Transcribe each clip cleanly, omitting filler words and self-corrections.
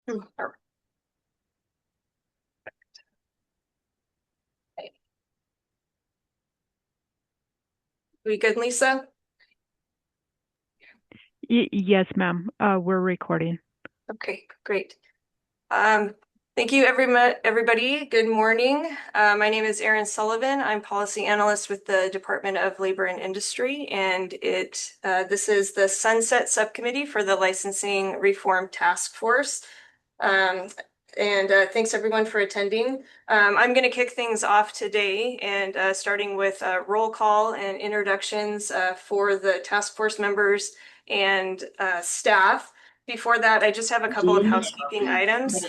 All right. We good, Lisa? Yes, ma'am. We're recording. Okay, great. Thank you, everybody. Good morning. My name is Erin Sullivan. I'm policy analyst with the Department of Labor and Industry, and this is the Sunset Subcommittee for the Licensing Reform Task Force. Thanks everyone for attending. I'm going to kick things off today and starting with roll call and introductions for the task force members and staff. Before that, I just have a couple of housekeeping items.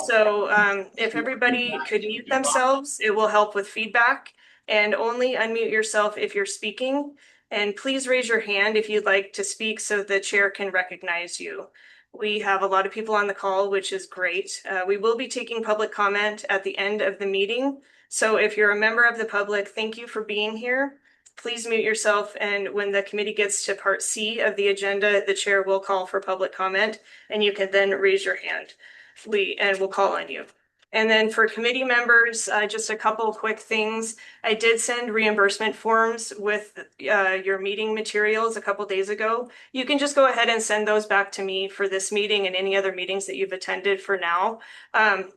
So if everybody could mute themselves, it will help with feedback, and only unmute yourself if you're speaking. And please raise your hand if you'd like to speak so the chair can recognize you. We have a lot of people on the call, which is great. We will be taking public comment at the end of the meeting. So if you're a member of the public, thank you for being here. Please mute yourself, and when the committee gets to part C of the agenda, the chair will call for public comment, and you can then raise your hand. We'll call on you. And then for committee members, just a couple of quick things. I did send reimbursement forms with your meeting materials a couple days ago. You can just go ahead and send those back to me for this meeting and any other meetings that you've attended for now.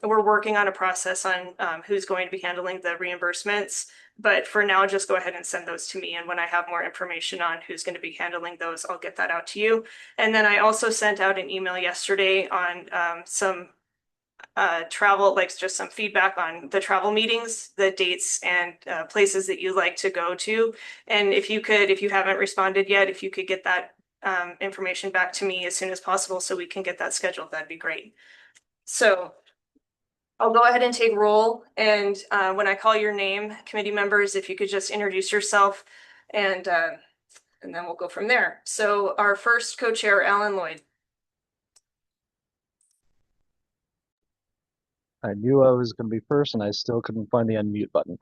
We're working on a process on who's going to be handling the reimbursements. But for now, just go ahead and send those to me. And when I have more information on who's going to be handling those, I'll get that out to you. And then I also sent out an email yesterday on some travel, like just some feedback on the travel meetings, the dates and places that you'd like to go to. And if you haven't responded yet, if you could get that information back to me as soon as possible so we can get that scheduled, that'd be great. So I'll go ahead and take roll, and when I call your name, committee members, if you could just introduce yourself, and then we'll go from there. So our first co-chair, Alan Lloyd. I knew I was going to be first, and I still couldn't find the unmute button.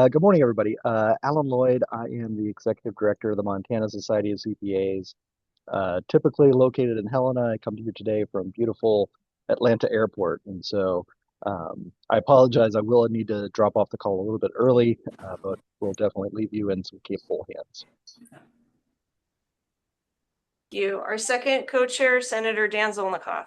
Good morning, everybody. Alan Lloyd. I am the executive director of the Montana Society of CPAs, typically located in Helena. I come to you today from beautiful Atlanta Airport, and so I apologize. I will need to drop off the call a little bit early, but we'll definitely leave you in some capable hands. Thank you. Our second co-chair, Senator Dan Zolnikoff.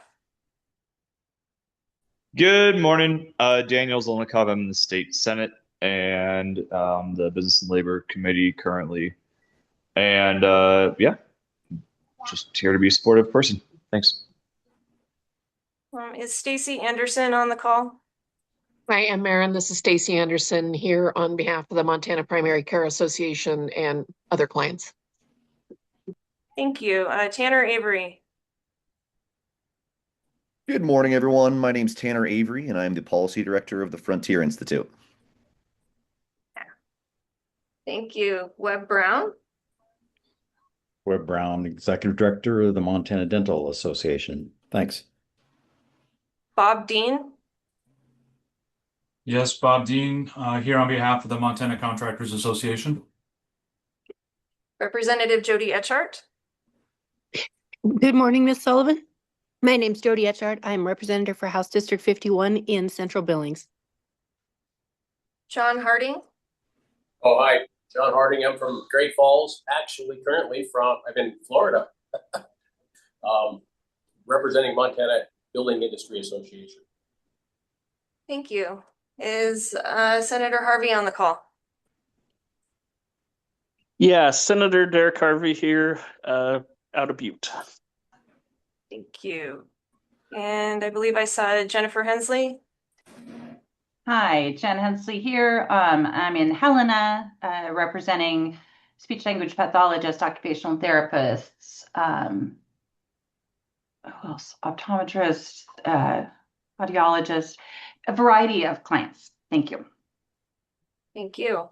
Good morning, Daniel Zolnikov. I'm in the State Senate and the Business and Labor Committee currently. And yeah, just here to be a supportive person. Thanks. Is Stacy Anderson on the call? I am Erin. This is Stacy Anderson here on behalf of the Montana Primary Care Association and other clients. Thank you. Tanner Avery. Good morning, everyone. My name's Tanner Avery, and I'm the Policy Director of the Frontier Institute. Thank you. Webb Brown. Webb Brown, Executive Director of the Montana Dental Association. Thanks. Bob Dean. Yes, Bob Dean, here on behalf of the Montana Contractors Association. Representative Jody Etchart. Good morning, Ms. Sullivan. My name's Jody Etchart. I'm representative for House District 51 in Central Billings. John Harding. Oh, hi. John Harding. I'm from Great Falls. Actually, currently I'm in Florida, representing Montana Building Industry Association. Thank you. Is Senator Harvey on the call? Yeah, Senator Derek Harvey here, out of Butte. Thank you. And I believe I saw Jennifer Hensley. Hi, Jen Hensley here. I'm in Helena, representing speech language pathologists, occupational therapists, who else? Optometrists, audiologists, a variety of clients. Thank you. Thank you.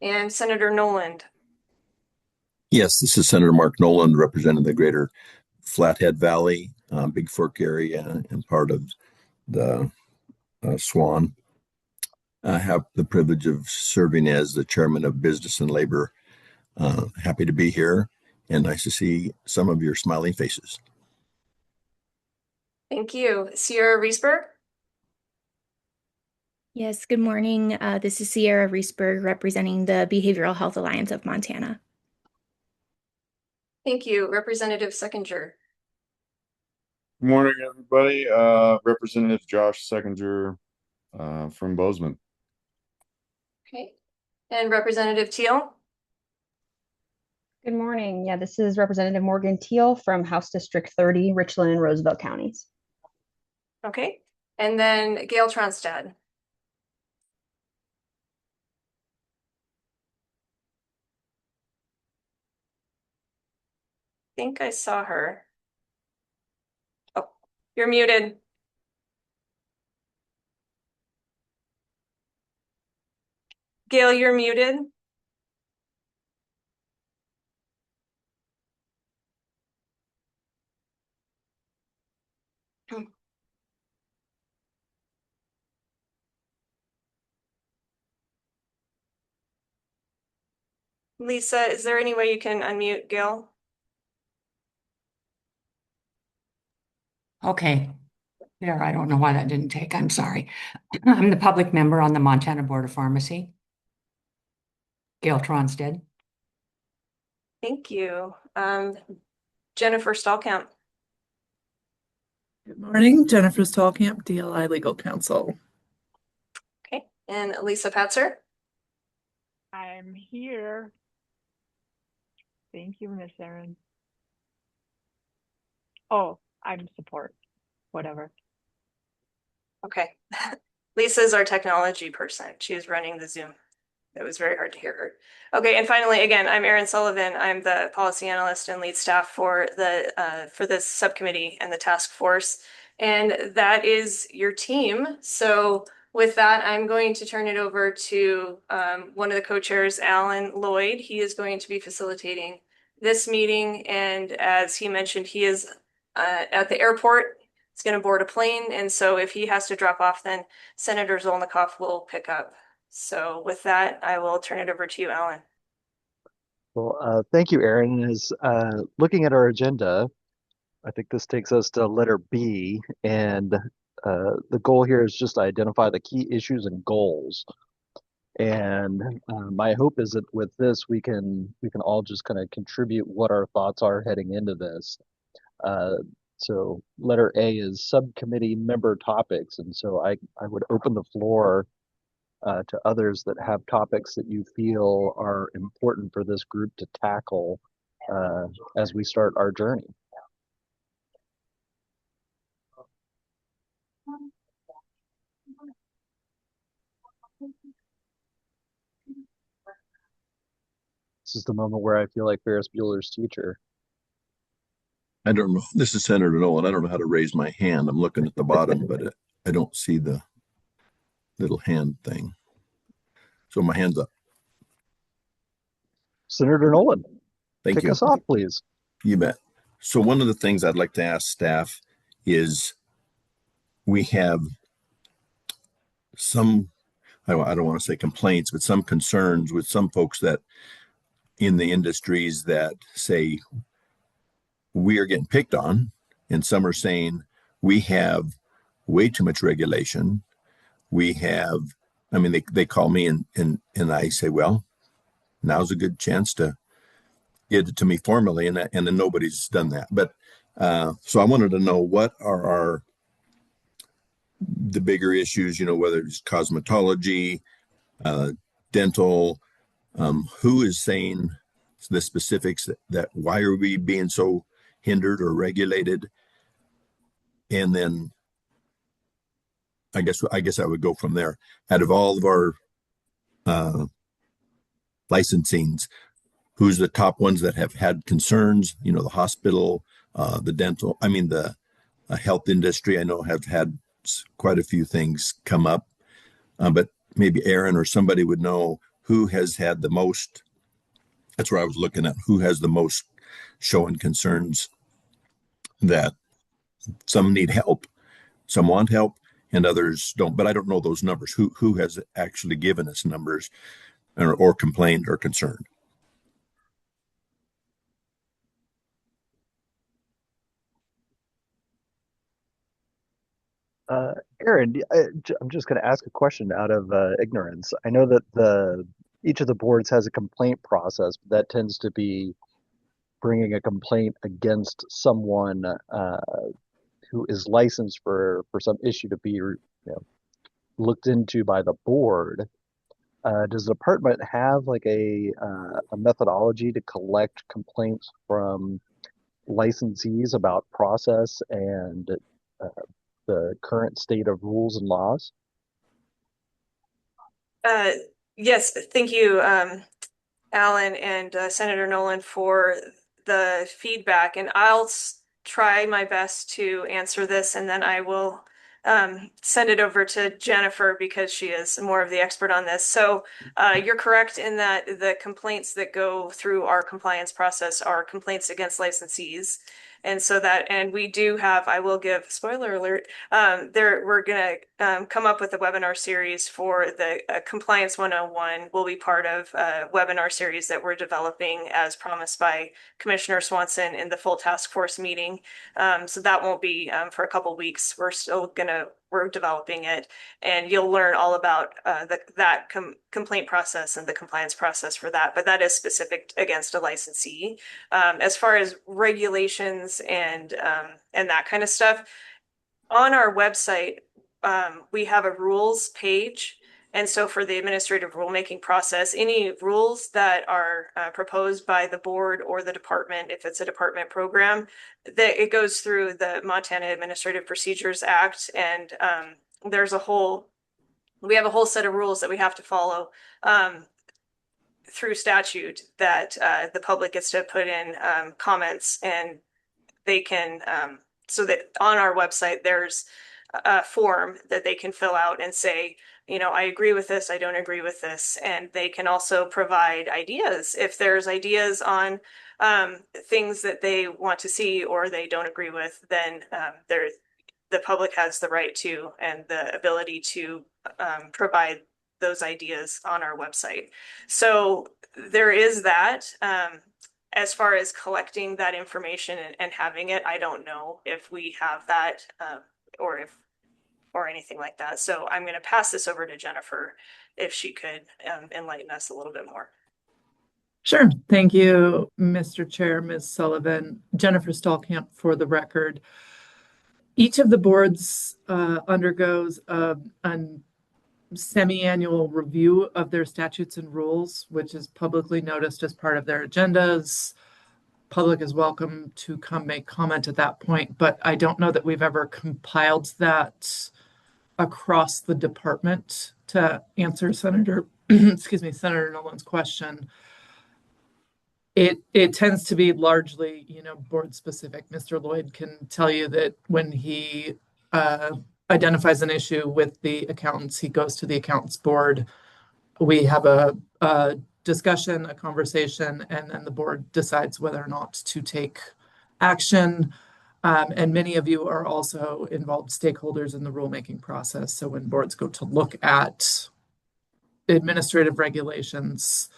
And Senator Noland. Yes, this is Senator Mark Noland, representing the greater Flathead Valley, Big Fork area, and part of the Swan. I have the privilege of serving as the chairman of Business and Labor. Happy to be here, and nice to see some of your smiling faces. Thank you. Sierra Riesberg? Yes, good morning. This is Sierra Riesberg representing the Behavioral Health Alliance of Montana. Thank you. Representative Seconder? Good morning, everybody. Representative Josh Seconder from Bozeman. Okay. And Representative Teal? Good morning. Yeah, this is Representative Morgan Teal from House District 30, Richland and Roosevelt counties. Okay. And then Gail Tronstad? Think I saw her. Oh, you're muted. Gail, you're muted. Lisa, is there any way you can unmute Gail? Okay. There, I don't know why that didn't take. I'm sorry. I'm the public member on the Montana Board of Pharmacy. Gail Tronstead. Thank you. Jennifer Stallcamp? Good morning, Jennifer Stallcamp, DLI Legal Counsel. Okay. And Lisa Patzer? I'm here. Thank you, Miss Erin. Oh, I'm support. Whatever. Okay. Lisa's our technology person. She's running the Zoom. It was very hard to hear her. Okay, and finally, again, I'm Erin Sullivan. I'm the policy analyst and lead staff for this subcommittee and the task force, and that is your team. So with that, I'm going to turn it over to one of the co-chairs, Alan Lloyd. He is going to be facilitating this meeting, and as he mentioned, he is at the airport. He's going to board a plane, and so if he has to drop off, then Senator Zolnikoff will pick up. So with that, I will turn it over to you, Alan. Well, thank you, Erin. As looking at our agenda, I think this takes us to letter B, and the goal here is just to identify the key issues and goals. And my hope is that with this, we can all just kind of contribute what our thoughts are heading into this. So letter A is subcommittee member topics, and so I would open the floor to others that have topics that you feel are important for this group to tackle as we start our journey. This is the moment where I feel like Ferris Bueller's teacher. I don't know. This is Senator Nolan. I don't know how to raise my hand. I'm looking at the bottom, but I don't see the little hand thing. So my hand's up. Senator Nolan, Thank kick you. us off, please. You bet. So one of the things I'd like to ask staff is we have some, I don't want to say complaints, but some concerns with some folks that in the industries that say we are getting picked on, and some are saying we have way too much regulation. We have, I mean, they call me and I say, well, now's a good chance to get it to me formally, and then nobody's done that. But so I wanted to know what are the bigger issues, whether it's cosmetology, dental, who is saying the specifics that why are we being so hindered or regulated? And then I guess I would go from there. Out of all of our licensings, who's the top ones that have had concerns? The hospital, the dental, the health industry, I know have had quite a few things come up. But maybe Aaron or somebody would know who has had the most. That's where I was looking at, who has the most showing concerns that some need help, some want help, and others don't. But I don't know those numbers. Who has actually given us numbers or complained or concerned? Aaron, I'm just going to ask a question out of ignorance. I know that each of the boards has a complaint process, but that tends to be bringing a complaint against someone who is licensed for some issue to be, looked into by the board. Does the department have like a methodology to collect complaints from licensees about process and uh, the current state of rules and laws? Uh, yes, thank you, Alan and Senator Nolan for the feedback, and I'll try my best to answer this, and then I will send it over to Jennifer because she is more of the expert on this. So you're correct in that the complaints that go through our compliance process are complaints against licensees. And so and we do have, I will give spoiler alert, we're gonna come up with a webinar series for the Compliance 101 will be part of a webinar series that we're developing as promised by Commissioner Swanson in the full task force meeting. So that won't be for a couple weeks. We're developing it, and you'll learn all about that complaint process and the compliance process for that. But that is specific against a licensee. As far as regulations and that kind of stuff, on our website, we have a rules page. And so for the administrative rulemaking process, any rules that are proposed by the board or the department, if it's a department program, that it goes through the Montana Administrative Procedures Act. And we have a whole set of rules that we have to follow through statute that the public gets to put in comments, and they can, so that on our website, there's a form that they can fill out and say, I agree with this, I don't agree with this. And they can also provide ideas. If there's ideas on things that they want to see or they don't agree with, then the public has the right to and the ability to provide those ideas on our website. So there is that. As far as collecting that information and having it, I don't know if we have that or anything like that. So I'm going to pass this over to Jennifer if she could enlighten us a little bit more. Sure. Thank you, Mr. Chair, Ms. Sullivan. Jennifer Stallcamp for the record. Each of the boards undergoes a semi-annual review of their statutes and rules, which is publicly noticed as part of their agendas. Public is welcome to come make comment at that point, but I don't know that we've ever compiled that across the department. To answer Senator Nolan's question, it tends to be largely, board specific. Mr. Lloyd can tell you that when he identifies an issue with the accountants, he goes to the accountants board. We have a discussion, a conversation, and then the board decides whether or not to take action. And many of you are also involved stakeholders in the rulemaking process. So when boards go to look at administrative regulations,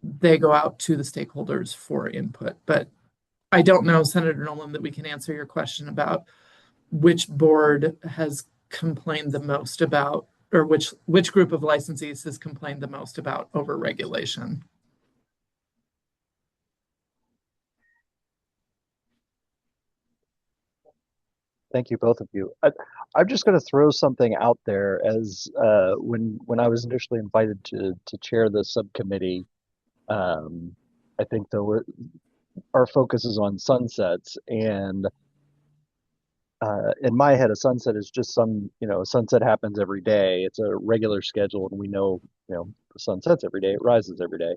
they go out to the stakeholders for input. But I don't know, Senator Nolan, that we can answer your question about which board has complained the most about, or which group of licensees has complained the most about overregulation. Thank you, both of you. I'm just going to throw something out there as when I was initially invited to chair the subcommittee. I think our focus is on sunsets, and in my head, a sunset is just a sunset happens every day. It's a regular schedule, and we know, the sun sets every day, it rises every day.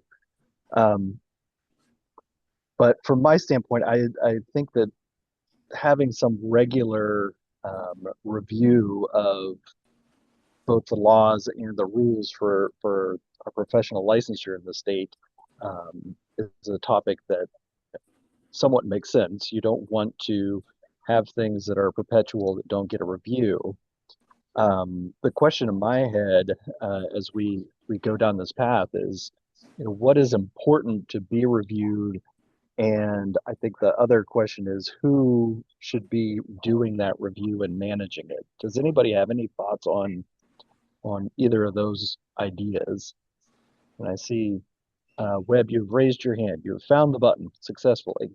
But from my standpoint, I think that having some regular review of both the laws and the rules for a professional licensure in the state is a topic that somewhat makes sense. You don't want to have things that are perpetual that don't get a review. The question in my head as we go down this path is, what is important to be reviewed And I think the other question is who should be doing that review and managing it? Does anybody have any thoughts on either of those ideas? And I see, Webb, you've raised your hand. You've found the button successfully.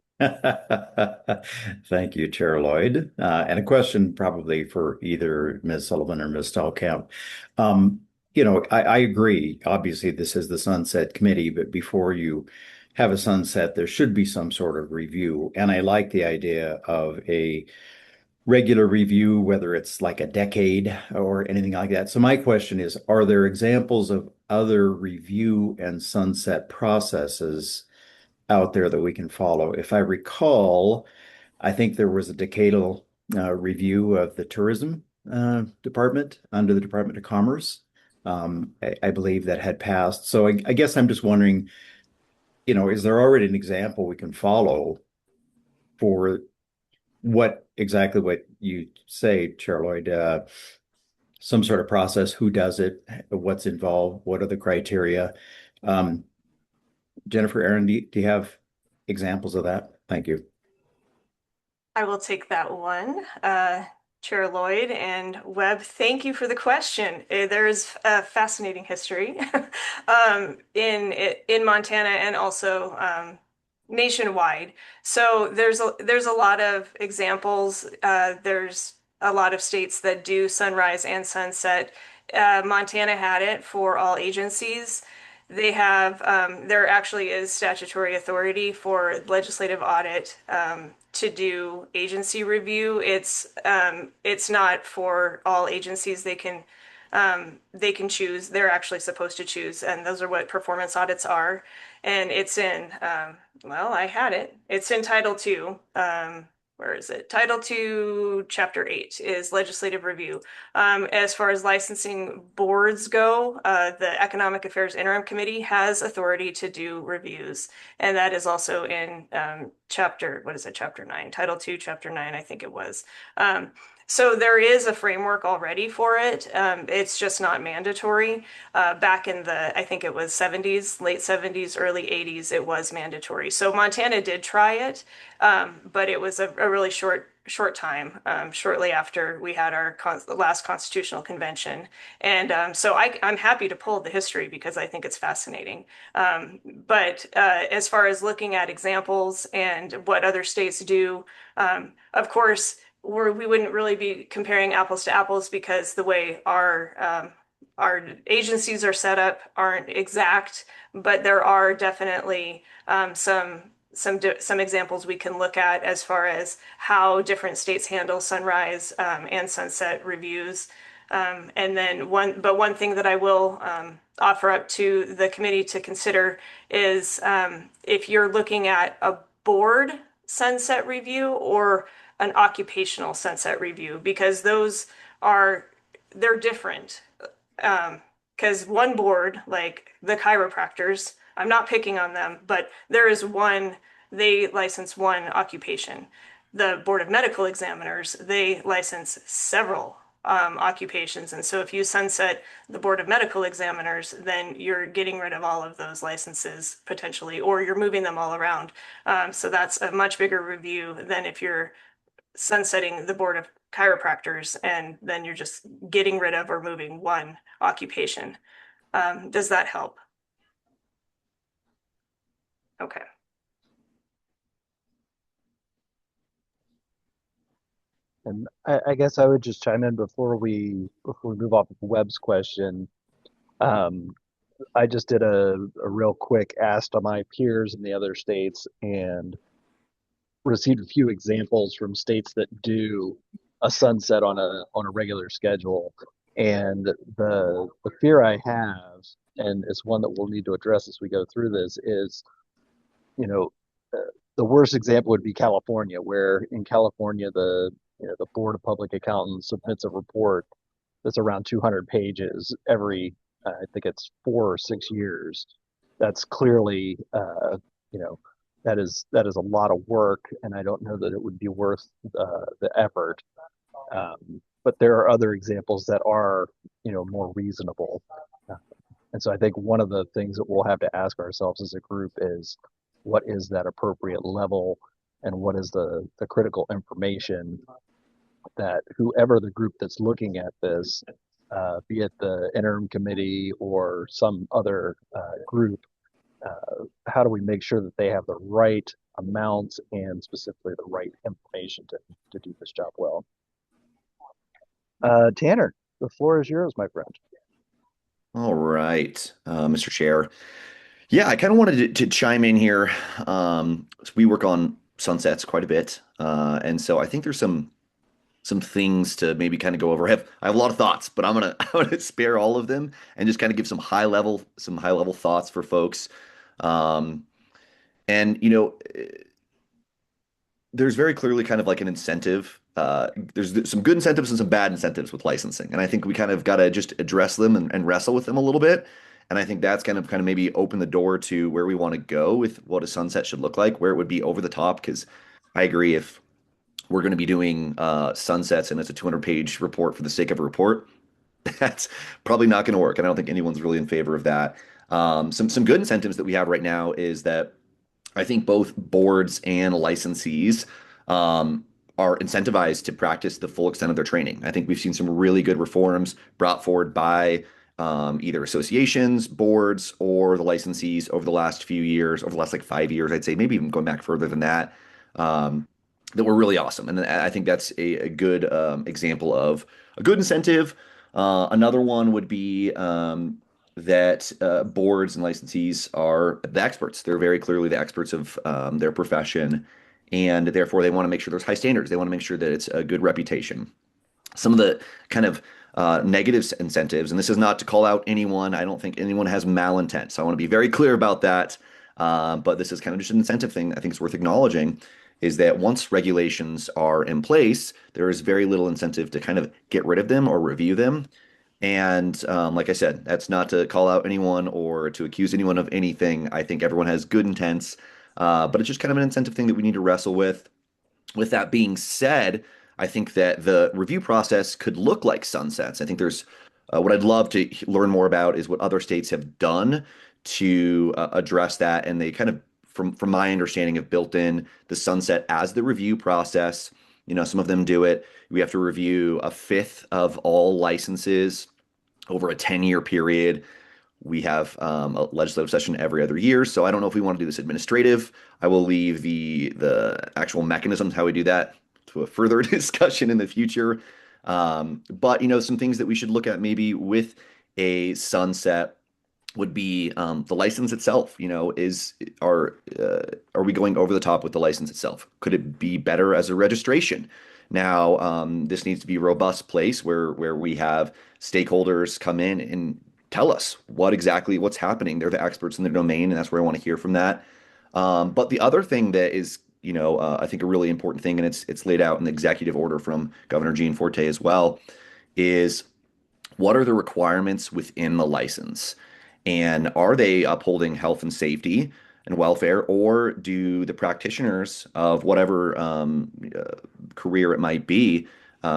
Thank you, Chair Lloyd. And a question probably for either Ms. Sullivan or Ms. Stallcamp. I agree. Obviously, this is the Sunset Committee, but before you have a sunset, there should be some sort of review. And I like the idea of a regular review, whether it's like a decade or anything like that. So my question is, are there examples of other review and sunset processes out there that we can follow? If I recall, I think there was a decadal review of the tourism department under the Department of Commerce. I believe that had passed. So I guess I'm just wondering, is there already an example we can follow for exactly what you say, Chair Lloyd? Some sort of process, who does it, what's involved, what are the criteria? Jennifer, Aaron, do you have examples of that? Thank you. I will take that one. Chair Lloyd and Webb, thank you for the question. There's a fascinating history in Montana and also nationwide. So there's a lot of examples. There's a lot of states that do sunrise and sunset. Montana had it for all agencies. They have, there actually is statutory authority for legislative audit to do agency review. It's not for all agencies. They can choose. They're actually supposed to choose, and those are what performance audits are. And it's in, well, I had it. It's in Title II. Where is it? Title II, Chapter 8 is legislative review. As far as licensing boards go, the Economic Affairs Interim Committee has authority to do reviews. And that is also in Chapter 9? Title II, Chapter 9, I think it was. So there is a framework already for it. It's just not mandatory. Back in I think it was 70s, late 70s, early 80s, it was mandatory. So Montana did try it, but it was a really short time, shortly after we had our last constitutional convention. And so I'm happy to pull the history because I think it's fascinating. But as far as looking at examples and what other states do, of course, we wouldn't really be comparing apples to apples because the way our agencies are set up aren't exact, but there are definitely some examples we can look at as far as how different states handle sunrise and sunset reviews. And then one thing that I will offer up to the committee to consider is if you're looking at a board sunset review or an occupational sunset review, because they're different. Because one board, like the chiropractors, I'm not picking on them, but they license one occupation. The Board of Medical Examiners, they license several occupations. And so if you sunset the Board of Medical Examiners, then you're getting rid of all of those licenses potentially, or you're moving them all around. So that's a much bigger review than if you're sunsetting the Board of Chiropractors and then you're just getting rid of or moving one occupation. Does that help? Okay. And I guess I would just chime in before we move off of Webb's question. I just did a real quick ask to my peers in the other states and received a few examples from states that do a sunset on a regular schedule. And the fear I have, and it's one that we'll need to address as we go through this, is, the worst example would be California, where in California the Board of Public Accountants submits a report that's around 200 pages every, I think it's 4 or 6 years. That's clearly, that is a lot of work, and I don't know that it would be worth the effort. But there are other examples that are, more reasonable. And so I think one of the things that we'll have to ask ourselves as a group is, what is that appropriate level and what is the critical information that whoever the group that's looking at this, be it the interim committee or some other group, how do we make sure that they have the right amounts and specifically the right information to do this job well? Tanner, the floor is yours, my friend. All right, Mr. Chair. Yeah, I kind of wanted to chime in here. So we work on sunsets quite a bit, and so I think there's some things to maybe kind of go over. I have a lot of thoughts, but I'm gonna spare all of them and just kind of give some high level thoughts for folks. Um, and there's very clearly kind of like an incentive. There's some good incentives and some bad incentives with licensing, and I think we kind of got to just address them and wrestle with them a little bit. And I think that's kind of maybe open the door to where we want to go with what a sunset should look like, where it would be over the top. Because I agree, if we're going to be doing sunsets and it's a 200-page report for the sake of a report, that's probably not going to work. And I don't think anyone's really in favor of that. Some good incentives that we have right now is that I think both boards and licensees um, are incentivized to practice the full extent of their training. I think we've seen some really good reforms brought forward by either associations, boards, or the licensees over the last few years, over the last like 5 years, I'd say, maybe even going back further than that, that were really awesome. And I think that's a good example of a good incentive. Another one would be that boards and licensees are the experts. They're very clearly the experts of their profession, and therefore they want to make sure there's high standards. They want to make sure that it's a good reputation. Some of the kind of negative incentives, and this is not to call out anyone. I don't think anyone has malintent, so I want to be very clear about that. But this is kind of just an incentive thing I think it's worth acknowledging, is that once regulations are in place, there is very little incentive to kind of get rid of them or review them. And like I said, that's not to call out anyone or to accuse anyone of anything. I think everyone has good intents, but it's just kind of an incentive thing that we need to wrestle with. With that being said, I think that the review process could look like sunsets. I think there's what I'd love to learn more about is what other states have done to address that. And they kind of, from my understanding, have built in the sunset as the review process. Some of them do it. We have to review a fifth of all licenses over a 10-year period. We have a legislative session every other year, so I don't know if we want to do this administrative. I will leave the actual mechanisms how we do that to a further discussion in the future. But some things that we should look at maybe with a sunset would be the license itself. Are we going over the top with the license itself? Could it be better as a registration? Now, this needs to be a robust place where we have stakeholders come in and tell us what's happening. They're the experts in their domain, and that's where I want to hear from that. But the other thing that is, I think a really important thing, and it's laid out in the executive order from Governor Gianforte as well, is what are the requirements within the license? And are they upholding health and safety and welfare, or do the practitioners of whatever career it might be,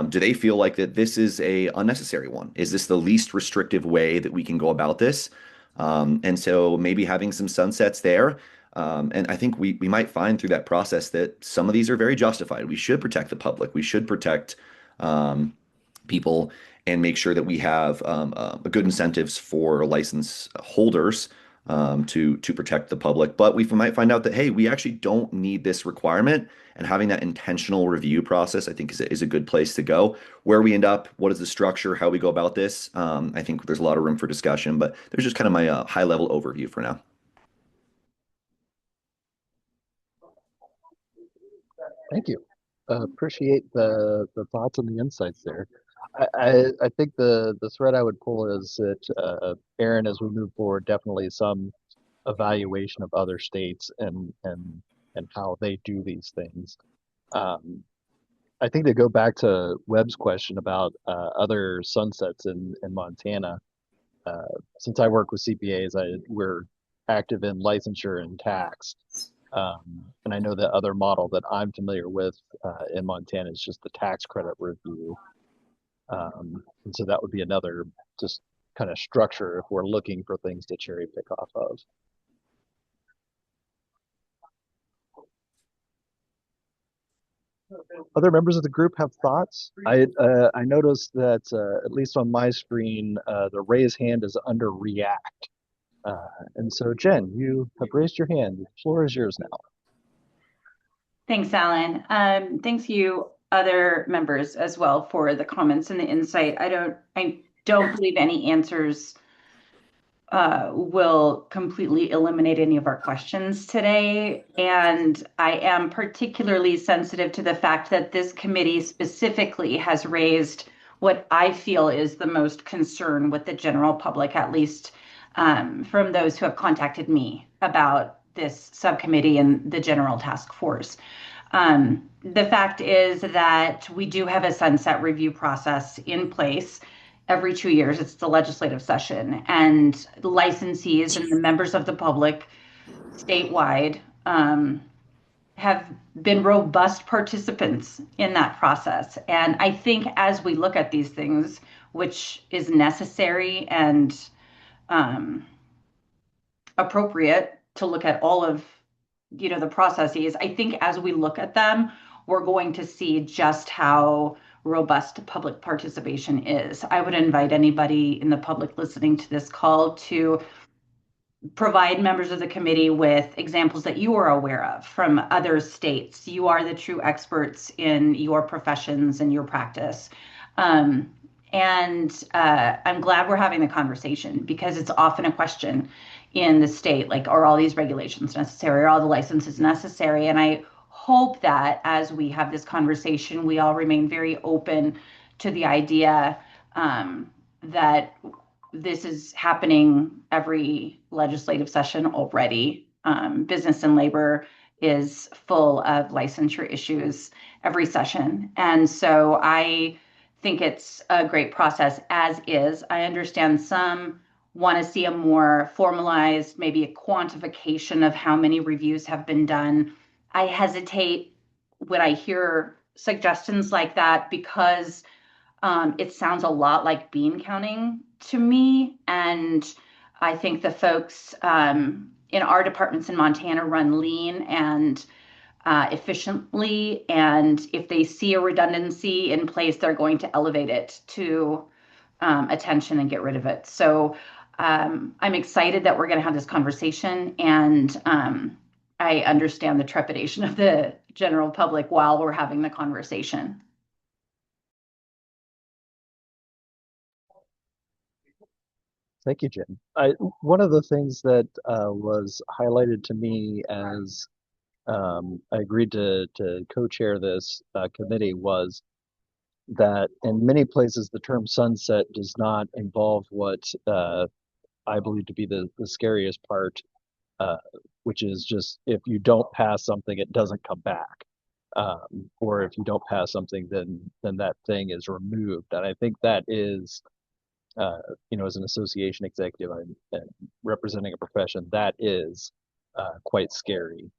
do they feel like that this is a unnecessary one? Is this the least restrictive way that we can go about this? And so maybe having some sunsets there. And I think we might find through that process that some of these are very justified. We should protect the public. We should protect people and make sure that we have good incentives for license holders to protect the public. But we might find out that, hey, we actually don't need this requirement. And having that intentional review process, I think, is a good place to go. Where we end up, what is the structure, how we go about this? I think there's a lot of room for discussion, but there's just kind of my high-level overview for now. Thank you. Appreciate the thoughts and the insights there. I think the thread I would pull is that Aaron, as we move forward, definitely some evaluation of other states and how they do these things. I think to go back to Webb's question about other sunsets in Montana, since I work with CPAs, we're active in licensure and tax. And I know the other model that I'm familiar with in Montana is just the tax credit review. And so that would be another just kind of structure if we're looking for things to cherry pick off of. other members of the group have thoughts? I noticed that at least on my screen, the raise hand is under react. And so Jen, you have raised your hand. The floor is yours now. Thanks, Alan. Thanks you other members as well for the comments and the insight. I don't believe any answers will completely eliminate any of our questions today. And I am particularly sensitive to the fact that this committee specifically has raised what I feel is the most concern with the general public, at least from those who have contacted me about this subcommittee and the general task force. The fact is that we do have a sunset review process in place every 2 years. It's the legislative session, and the licensees and the members of the public statewide have been robust participants in that process. And I think as we look at these things, which is necessary and appropriate to look at all of the processes, I think as we look at them, we're going to see just how robust public participation is. I would invite anybody in the public listening to this call to provide members of the committee with examples that you are aware of from other states. You are the true experts in your professions and your practice. I'm glad we're having the conversation because it's often a question in the state, like, are all these regulations necessary? Are all the licenses necessary? And I hope that as we have this conversation, we all remain very open to the idea that this is happening every legislative session already. Business and labor is full of licensure issues every session. And so I think it's a great process as is. I understand some want to see a more formalized, maybe a quantification of how many reviews have been done. I hesitate when I hear suggestions like that because it sounds a lot like bean counting to me. And I think the folks in our departments in Montana run lean and efficiently. And if they see a redundancy in place, they're going to elevate it to attention and get rid of it. So I'm excited that we're going to have this conversation. And I understand the trepidation of the general public while we're having the conversation. Thank you, Jen. One of the things that was highlighted to me as I agreed to co-chair this committee was that in many places the term sunset does not involve what I believe to be the scariest part, which is just if you don't pass something, it doesn't come back. Or if you don't pass something, then that thing is removed. And I think that is as an association executive and representing a profession, that is quite scary.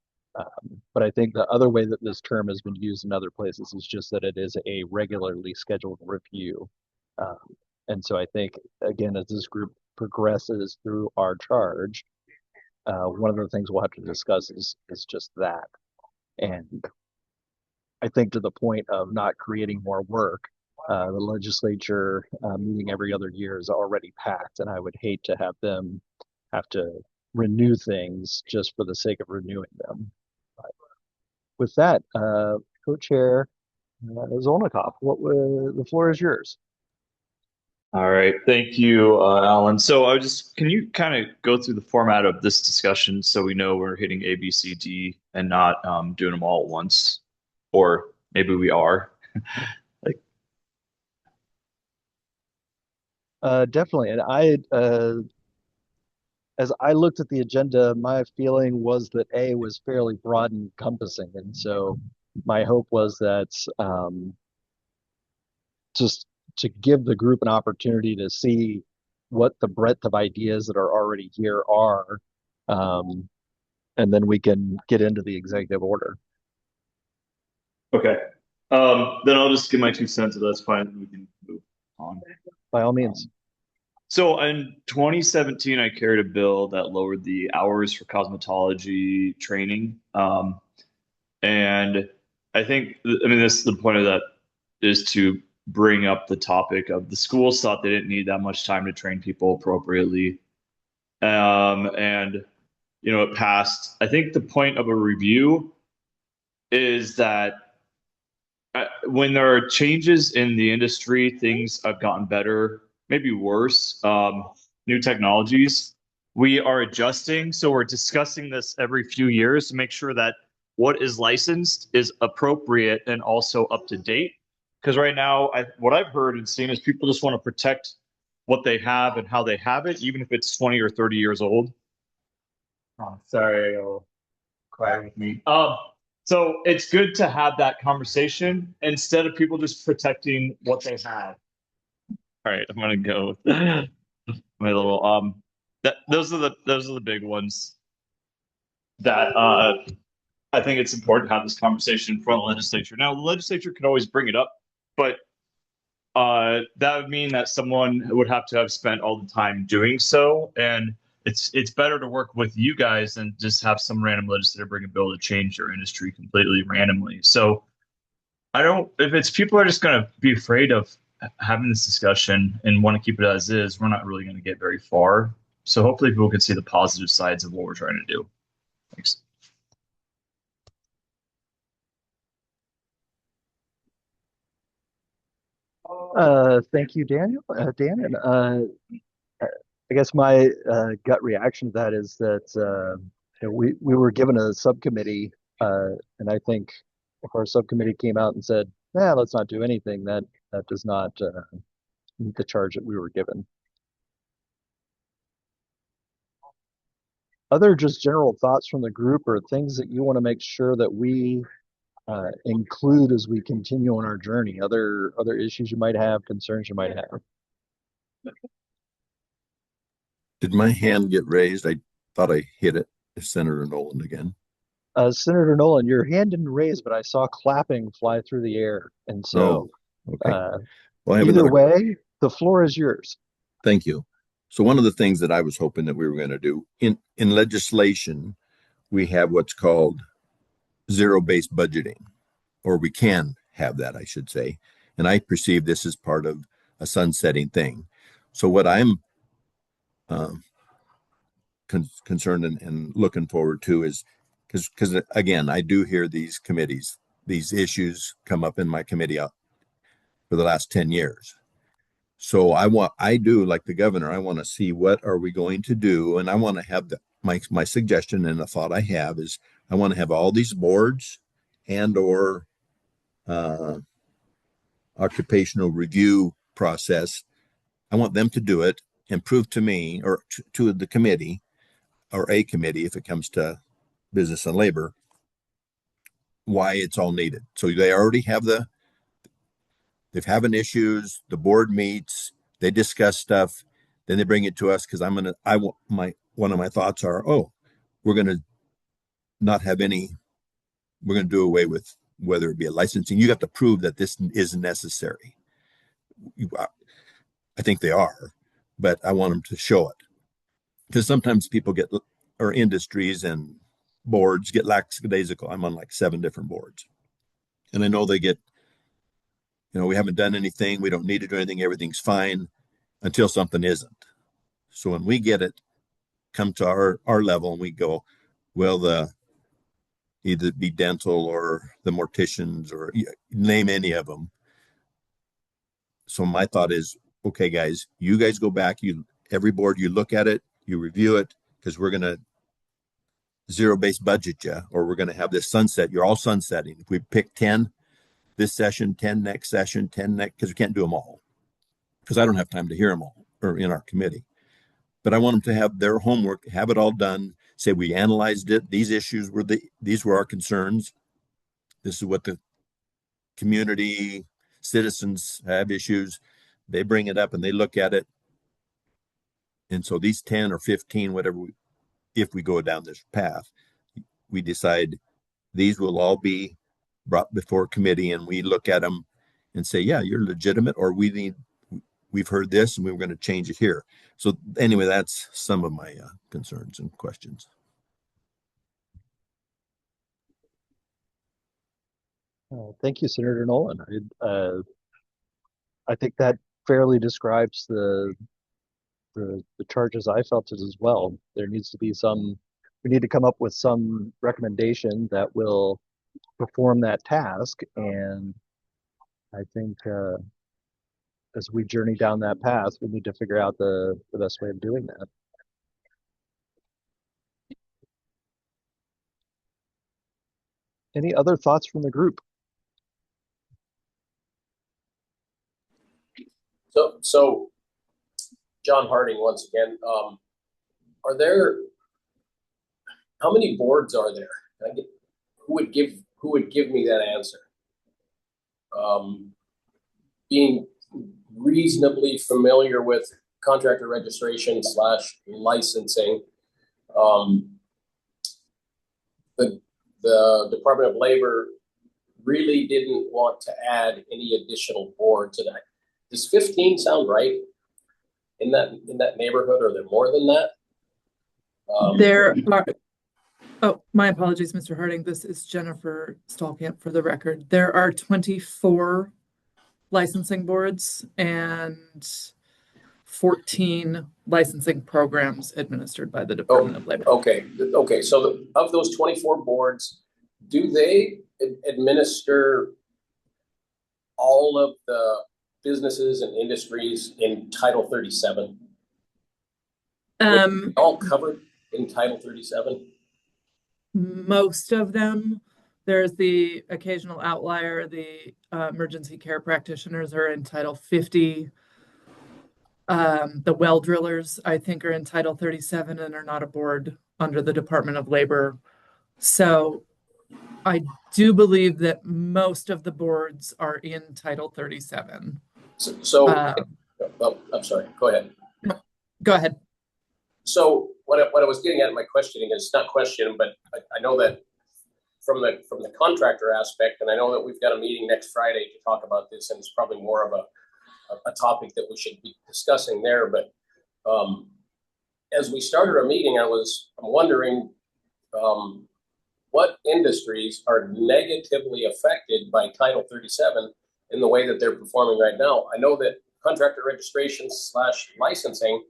But I think the other way that this term has been used in other places is just that it is a regularly scheduled review. And so I think, again, as this group progresses through our charge, one of the things we'll have to discuss is just that. And I think to the point of not creating more work, the legislature meeting every other year is already packed, and I would hate to have them have to renew things just for the sake of renewing them. But with that, co-chair Zolnikov, the floor is yours. All right, thank you, Alan. So can you kind of go through the format of this discussion so we know we're hitting A, B, C, D and not doing them all at once, or maybe we are. Definitely. And as I looked at the agenda, my feeling was that A was fairly broad and encompassing. And so my hope was that just to give the group an opportunity to see what the breadth of ideas that are already here are. And then we can get into the executive order. Okay. Then I'll just give my 2 cents if that's fine. We can move on. By all means. So in 2017, I carried a bill that lowered the hours for cosmetology training. And I think, I mean, this the point of that is to bring up the topic of the schools thought they didn't need that much time to train people appropriately. And it passed. I think the point of a review is that when there are changes in the industry, things have gotten better, maybe worse. New technologies, we are adjusting. So we're discussing this every few years to make sure that what is licensed is appropriate and also up to date. Because right now, what I've heard and seen is people just want to protect what they have and how they have it, even if it's 20 or 30 years old. Oh, sorry, you'll cry with me. So it's good to have that conversation instead of people just protecting what they have. All right, I'm gonna go with my little those are the big ones that I think it's important to have this conversation in front of the legislature. Now, the legislature can always bring it up, but that would mean that someone would have to have spent all the time doing so, and it's better to work with you guys than just have some random legislator bring a bill to change your industry completely randomly. So I don't, if it's people are just going to be afraid of having this discussion and want to keep it as is, we're not really going to get very far. So hopefully people can see the positive sides of what we're trying to do. Thanks. Thank you, Daniel. Dan, and I guess my gut reaction to that is that we were given a subcommittee, and I think if our subcommittee came out and said, "Nah, let's not do anything," that does not meet the charge that we were given. Other just general thoughts from the group or things that you want to make sure that we include as we continue on our journey? Other issues you might have, concerns you might have. Did my hand get raised? I thought I hit it. Senator Nolan again. Senator Nolan, your hand didn't raise, but I saw clapping fly through the air. And so okay. Well, I have either another way, the floor is yours. Thank you. So one of the things that I was hoping that we were going to do in legislation, we have what's called zero-based budgeting, or we can have that, I should say. And I perceive this as part of a sunsetting thing. So what I'm concerned and looking forward to is because again, I do hear these committees, these issues come up in my committee for the last 10 years. So I do like the governor, I want to see what are we going to do. And I want to have my suggestion and the thought I have is I want to have all these boards and or occupational review process. I want them to do it and prove to me or to the committee or a committee, if it comes to business and labor, why it's all needed. So they already have they've having issues, the board meets, they discuss stuff, then they bring it to us because one of my thoughts are, we're going to not have we're going to do away with whether it be a licensing. You have to prove that this is necessary. I think they are, but I want them to show it. Because sometimes people or industries and boards get lackadaisical. I'm on like 7 different boards. And I know they get, we haven't done anything. We don't need to do anything. Everything's fine until something isn't. So when we get it, come to our level and we go, well, either be dental or the morticians or name any of them. So my thought is, okay, guys, you guys go back, every board, you look at it, you review it, because we're going to zero-based budget you, or we're going to have this sunset. You're all sunsetting. If we pick 10 this session, 10 next session, 10 next, because we can't do them all, because I don't have time to hear them all or in our committee. But I want them to have their homework, have it all done, say we analyzed it. These issues these were our concerns. This is what the community citizens have issues. They bring it up and they look at it. And so these 10 or 15, whatever, if we go down this path, we decide these will all be brought before committee and we look at them and say, yeah, you're legitimate, or we've heard this and we were going to change it here. So anyway, that's some of my concerns and questions. Thank you, Senator Nolan. I think that fairly describes the charges I felt as well. There needs to be we need to come up with some recommendation that will perform that task. And I think as we journey down that path, we need to figure out the best way of doing that. Any other thoughts from the group? So John Harding, once again, are there, how many boards are there? Who would give me that answer? Being reasonably familiar with contractor registration / licensing, the Department of Labor really didn't want to add any additional boards to that. Does 15 sound right in that neighborhood? Or are there more than that? There are, oh, my apologies, Mr. Harding. This is Jennifer Stallkamp for the record. There are 24 licensing boards and 14 licensing programs administered by the Department of Labor. Okay. So of those 24 boards, do they administer all of the businesses and industries in Title 37? All covered in Title 37? Most of them. There's the occasional outlier. The emergency care practitioners are in Title 50. The well drillers, I think, are in Title 37 and are not a board under the Department of Labor. So I do believe that most of the boards are in Title 37. I'm sorry, go ahead. Go ahead. So what I was getting at in my questioning is not question, but I know that from the contractor aspect, and I know that we've got a meeting next Friday to talk about this, and it's probably more of a topic that we should be discussing there. But as we started our meeting, I'm wondering what industries are negatively affected by Title 37 in the way that they're performing right now. I know that contractor registration / licensing,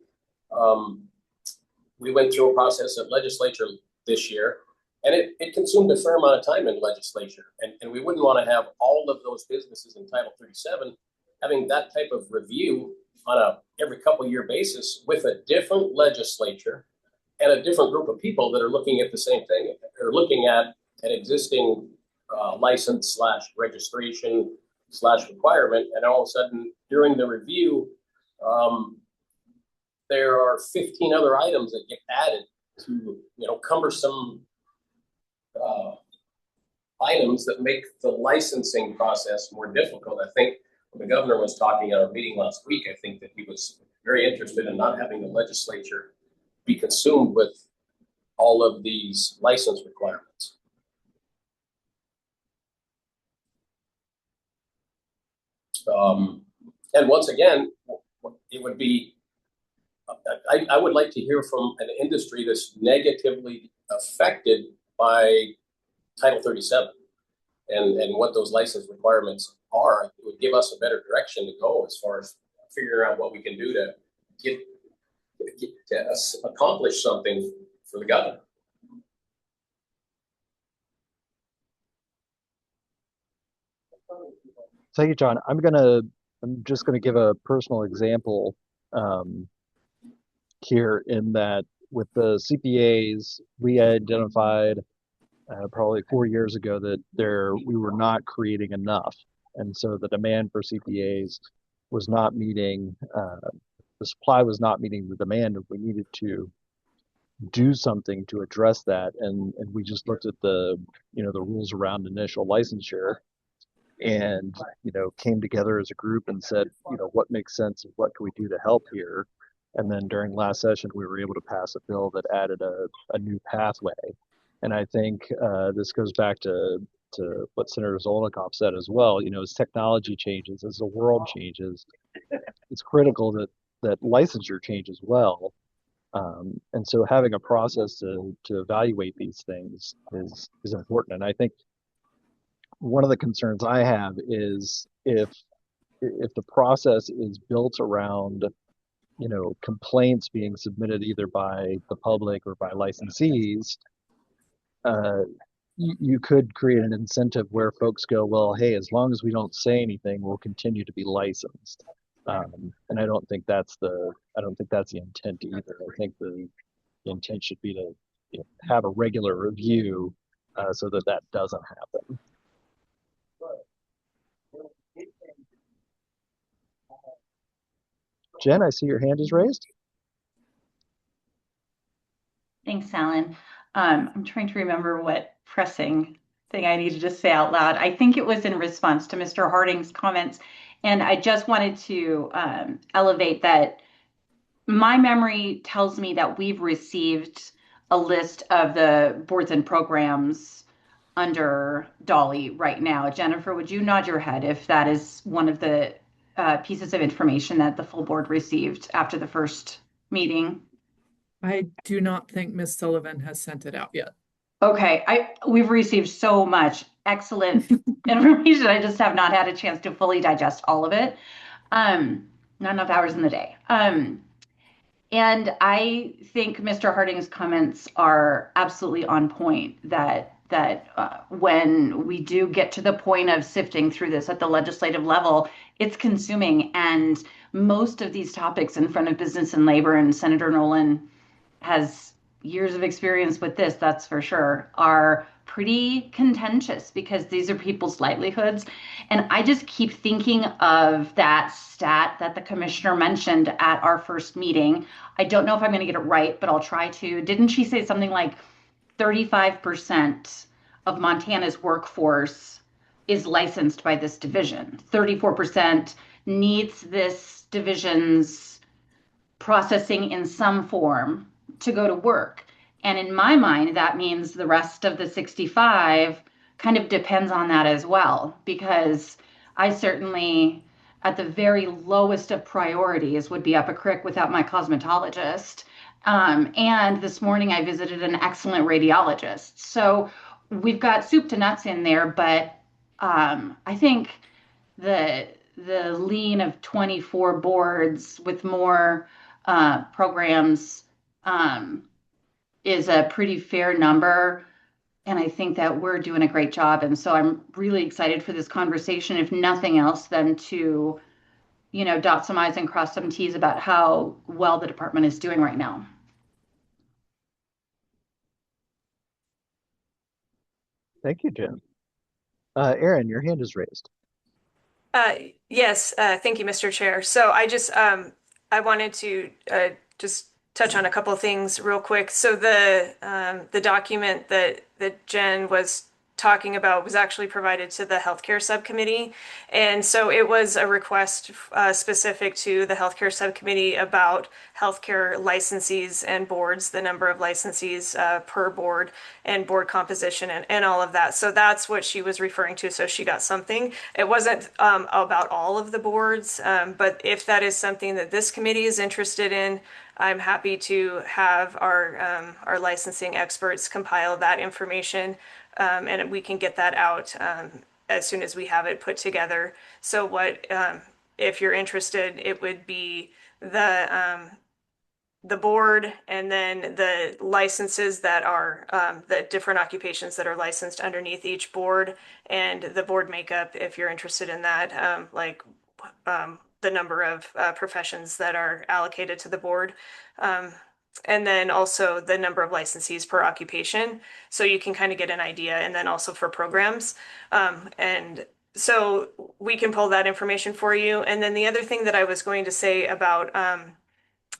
we went through a process at legislature this year, and it consumed a fair amount of time in legislature. And we wouldn't want to have all of those businesses in Title 37 having that type of review on a every couple year basis with a different legislature and a different group of people that are looking at the same thing. They're looking at an existing license / registration / requirement, and all of a sudden during the review, there are 15 other items that get added to, cumbersome items that make the licensing process more difficult. I think when the governor was talking at our meeting last week, I think that he was very interested in not having the legislature be consumed with all of these license requirements. And once again, it would be, I would like to hear from an industry that's negatively affected by Title 37 and what those license requirements are. It would give us a better direction to go as far as figuring out what we can do to accomplish something for the governor. Thank you, John. I'm just gonna give a personal example here, in that with the CPAs, we identified probably 4 years ago that we were not creating enough, and so the demand for CPAs was not meeting, the supply was not meeting the demand, and we needed to do something to address that. And we just looked at the rules around initial licensure, and came together as a group and said, what makes sense and what can we do to help here. And then during last session, we were able to pass a bill that added a new pathway. And I think this goes back to what Senator Zolnikoff said as well. As technology changes, as the world changes, it's critical that licensure change as well. And so having a process to evaluate these things is important. And I think one of the concerns I have is if the process is built around, complaints being submitted either by the public or by licensees, uh, you could create an incentive where folks go, well, hey, as long as we don't say anything, we'll continue to be licensed. And I don't think that's the intent either. I think the intent should be to have a regular review so that that doesn't happen. Jen, I see your hand is raised. Thanks, Alan. I'm trying to remember what pressing thing I needed to say out loud. I think it was in response to Mr. Harding's comments. And I just wanted to elevate that my memory tells me that we've received a list of the boards and programs under Dolly right now. Jennifer, would you nod your head if that is one of the pieces of information that the full board received after the first meeting? I do not think Ms. Sullivan has sent it out yet. Okay, we've received so much excellent information. I just have not had a chance to fully digest all of it. Not enough hours in the day. And I think Mr. Harding's comments are absolutely on point that when we do get to the point of sifting through this at the legislative level, it's consuming. And most of these topics in front of Business and Labor, and Senator Nolan has years of experience with this, that's for sure, are pretty contentious because these are people's livelihoods. And I just keep thinking of that stat that the commissioner mentioned at our first meeting. I don't know if I'm going to get it right, but I'll try to. Didn't she say something like 35% of Montana's workforce is licensed by this division? 34% needs this division's processing in some form to go to work. And in my mind, that means the rest of the 65 kind of depends on that as well, because I certainly, at the very lowest of priorities, would be up a creek without my cosmetologist. And this morning I visited an excellent radiologist. So we've got soup to nuts in there, but I think the lean of 24 boards with more programs is a pretty fair number. And I think that we're doing a great job. And so I'm really excited for this conversation, if nothing else, than to, dot some I's and cross some T's about how well the department is doing right now. Thank you, Jen. Aaron, your hand is raised. Yes, thank you, Mr. Chair. So I wanted to just touch on a couple of things real quick. So the document that Jen was talking about was actually provided to the healthcare subcommittee. And so it was a request specific to the healthcare subcommittee about healthcare licensees and boards, the number of licensees per board and board composition and all of that. So that's what she was referring to. So she got something. It wasn't about all of the boards, but if that is something that this committee is interested in, I'm happy to have our licensing experts compile that information, and we can get that out as soon as we have it put together. So if you're interested, it would be the board and then the licenses that are the different occupations that are licensed underneath each board, and the board makeup, if you're interested in that, the number of professions that are allocated to the board. And then also the number of licensees per occupation. So you can kind of get an idea, and then also for programs. And so we can pull that information for you. And then the other thing that I was going to say about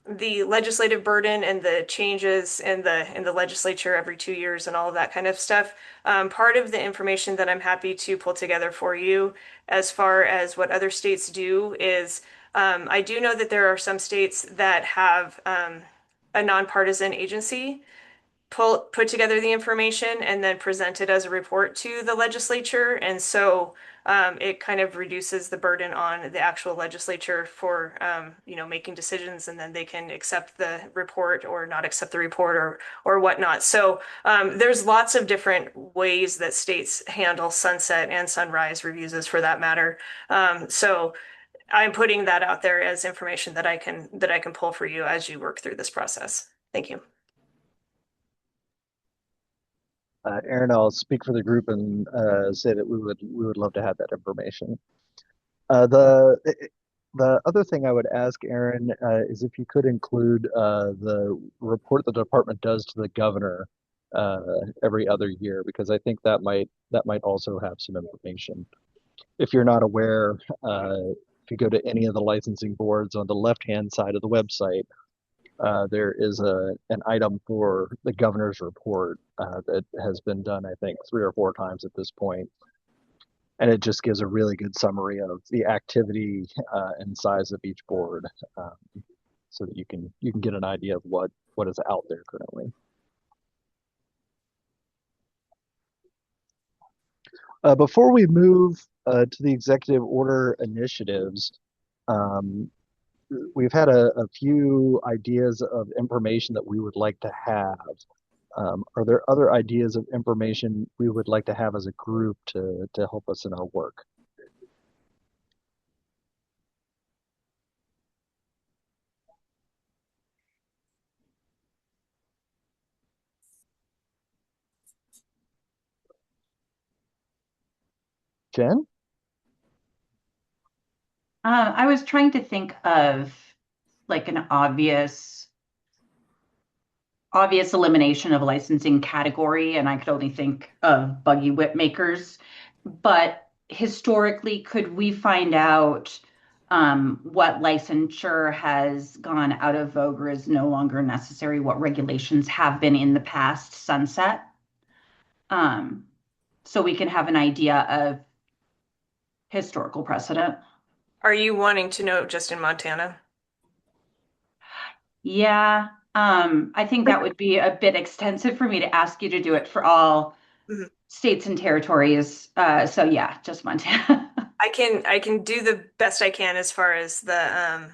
the legislative burden and the changes in the legislature every 2 years and all of that kind of stuff. Part of the information that I'm happy to pull together for you as far as what other states do is I do know that there are some states that have a nonpartisan agency put together the information and then present it as a report to the legislature. And so it kind of reduces the burden on the actual legislature for, making decisions, and then they can accept the report or not accept the report or whatnot. So there's lots of different ways that states handle sunset and sunrise reviews for that matter. So I'm putting that out there as information that I can pull for you as you work through this process. Thank you. Aaron, I'll speak for the group and say that we would love to have that information. The other thing I would ask Aaron is if you could include the report the department does to the governor every other year, because I think that might also have some information. If you're not aware, if you go to any of the licensing boards on the left-hand side of the website, there is an item for the governor's report that has been done, I think, 3 or 4 times at this point. And it just gives a really good summary of the activity and size of each board, so that you can get an idea of what is out there currently. Before we move to the executive order initiatives, we've had a few ideas of information that we would like to have. Are there other ideas of information we would like to have as a group to help us in our work? Jen? I was trying to think of like an obvious elimination of a licensing category, and I could only think of buggy whip makers. But historically, could we find out what licensure has gone out of vogue or is no longer necessary? What regulations have been in the past sunset? So we can have an idea of historical precedent. Are you wanting to know just in Montana? Yeah, I think that would be a bit extensive for me to ask you to do it for all states and territories. So yeah, just Montana. I can do the best I can as far as the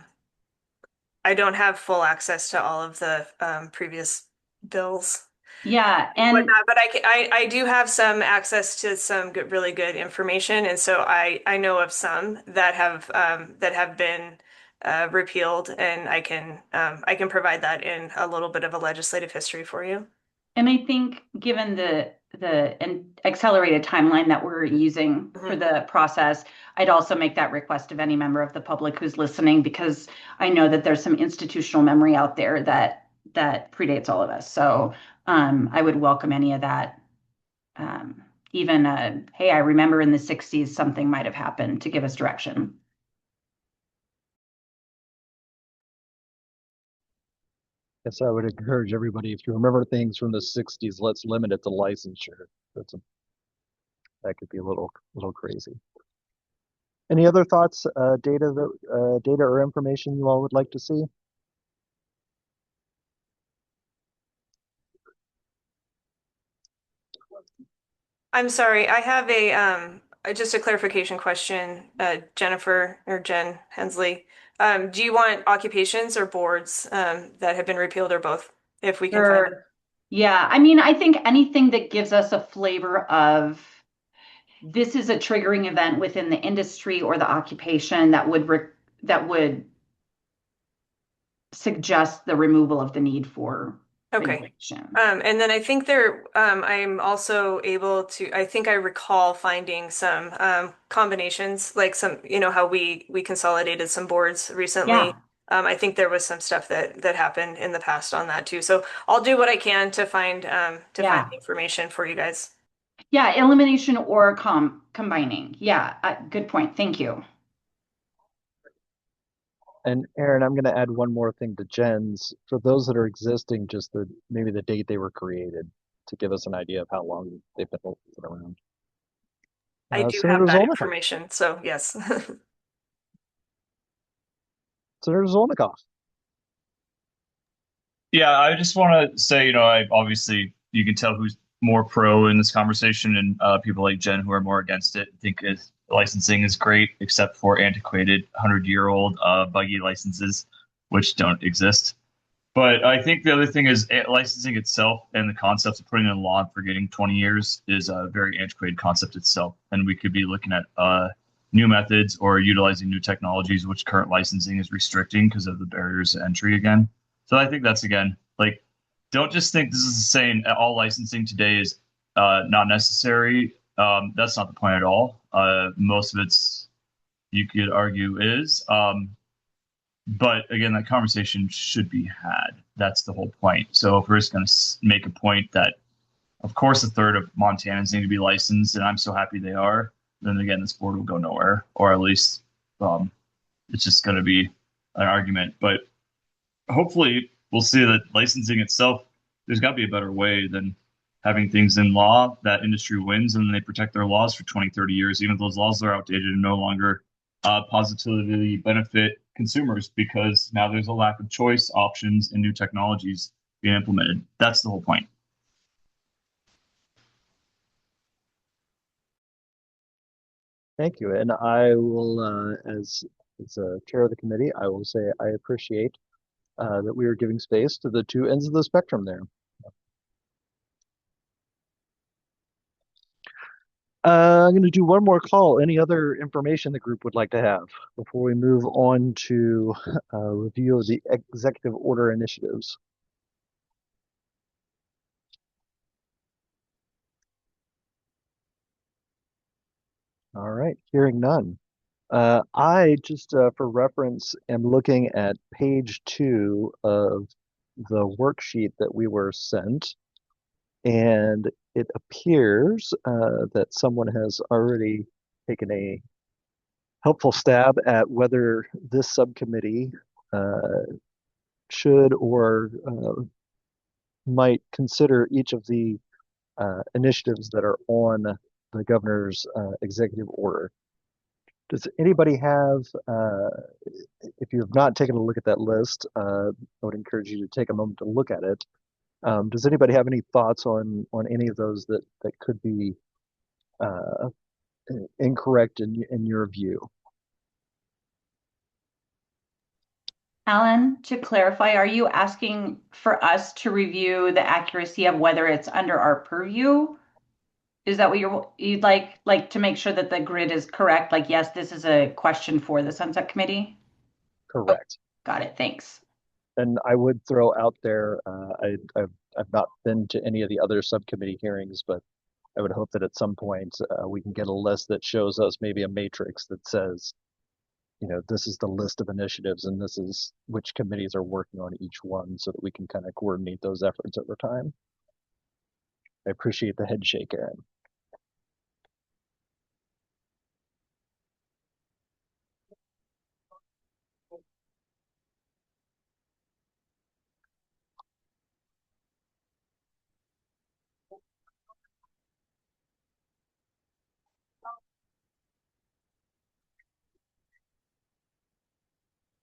I don't have full access to all of the previous bills. Yeah, and whatnot, but I do have some access to some really good information, and so I know of some that have been repealed, and I can provide that in a little bit of a legislative history for you. And I think given the accelerated timeline that we're using for the process, I'd also make that request of any member of the public who's listening, because I know that there's some institutional memory out there that predates all of us. So I would welcome any of that. Even hey, I remember in the 60s something might have happened, to give us direction. Yes, I would encourage everybody, if you remember things from the 60s, let's limit it to licensure. That could be a little crazy. Any other thoughts, data or information you all would like to see? I'm sorry, I have just a clarification question, Jennifer or Jen Hensley. Do you want occupations or boards that have been repealed, or both, if we can find it? Yeah, I mean, I think anything that gives us a flavor of this is a triggering event within the industry or the occupation that would suggest the removal of the need for regulation. And then I think I'm also able to, I think I recall finding some combinations, like some, how we consolidated some boards recently. Yeah. I think there was some stuff that happened in the past on that too. So I'll do what I can to find find information for you guys. Yeah, elimination or combining. Yeah, good point. Thank you. And Aaron, I'm going to add one more thing to Jen's. For those that are existing, just maybe the date they were created, to give us an idea of how long they've been around. I do Senator have that Zolnikoff. information, so yes. Senator Zolnikoff. Yeah, I just want to say, I obviously you can tell who's more pro in this conversation, and people like Jen who are more against it think licensing is great, except for antiquated 100-year-old buggy licenses, which don't exist. But I think the other thing is licensing itself and the concept of putting in law and forgetting 20 years is a very antiquated concept itself. And we could be looking at new methods or utilizing new technologies, which current licensing is restricting because of the barriers to entry again. So I think that's again, like, don't just think this is saying all licensing today is not necessary. That's not the point at all. Most of it's, you could argue, is. But again, that conversation should be had. That's the whole point. So if we're just going to make a point that, of course, a third of Montanans need to be licensed, and I'm so happy they are, then again, this board will go nowhere, or at least it's just going to be an argument. But hopefully, we'll see that licensing itself, there's got to be a better way than having things in law that industry wins and they protect their laws for 20, 30 years, even if those laws are outdated and no longer positively benefit consumers because now there's a lack of choice, options, and new technologies being implemented. That's the whole point. Thank you. And I will, as chair of the committee, I will say I appreciate that we are giving space to the two ends of the spectrum there. I'm going to do one more call. Any other information the group would like to have before we move on to review of the executive order initiatives? All right, hearing none. I just, for reference, am looking at page 2 of the worksheet that we were sent, and it appears that someone has already taken a helpful stab at whether this subcommittee should or might consider each of the initiatives that are on the governor's executive order. Does anybody have, if you have not taken a look at that list, I would encourage you to take a moment to look at it. Does anybody have any thoughts on any of those that could be incorrect in your view? Alan, to clarify, are you asking for us to review the accuracy of whether it's under our purview? Is that what you'd like to make sure that the grid is correct? Like, yes, this is a question for the Sunset Committee? Correct. Got it. Thanks. And I would throw out there, I've not been to any of the other subcommittee hearings, but I would hope that at some point we can get a list that shows us maybe a matrix that says, this is the list of initiatives and this is which committees are working on each one so that we can kind of coordinate those efforts over time. I appreciate the head shake, Aaron.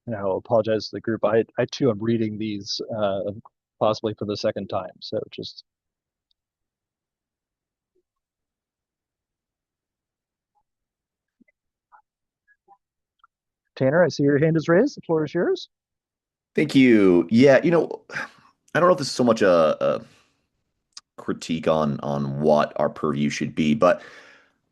And I'll apologize to the group. I too am reading these possibly for the second time. So just Tanner, I see your hand is raised. The floor is yours. Thank you. Yeah, I don't know if this is so much a critique on what our purview should be, but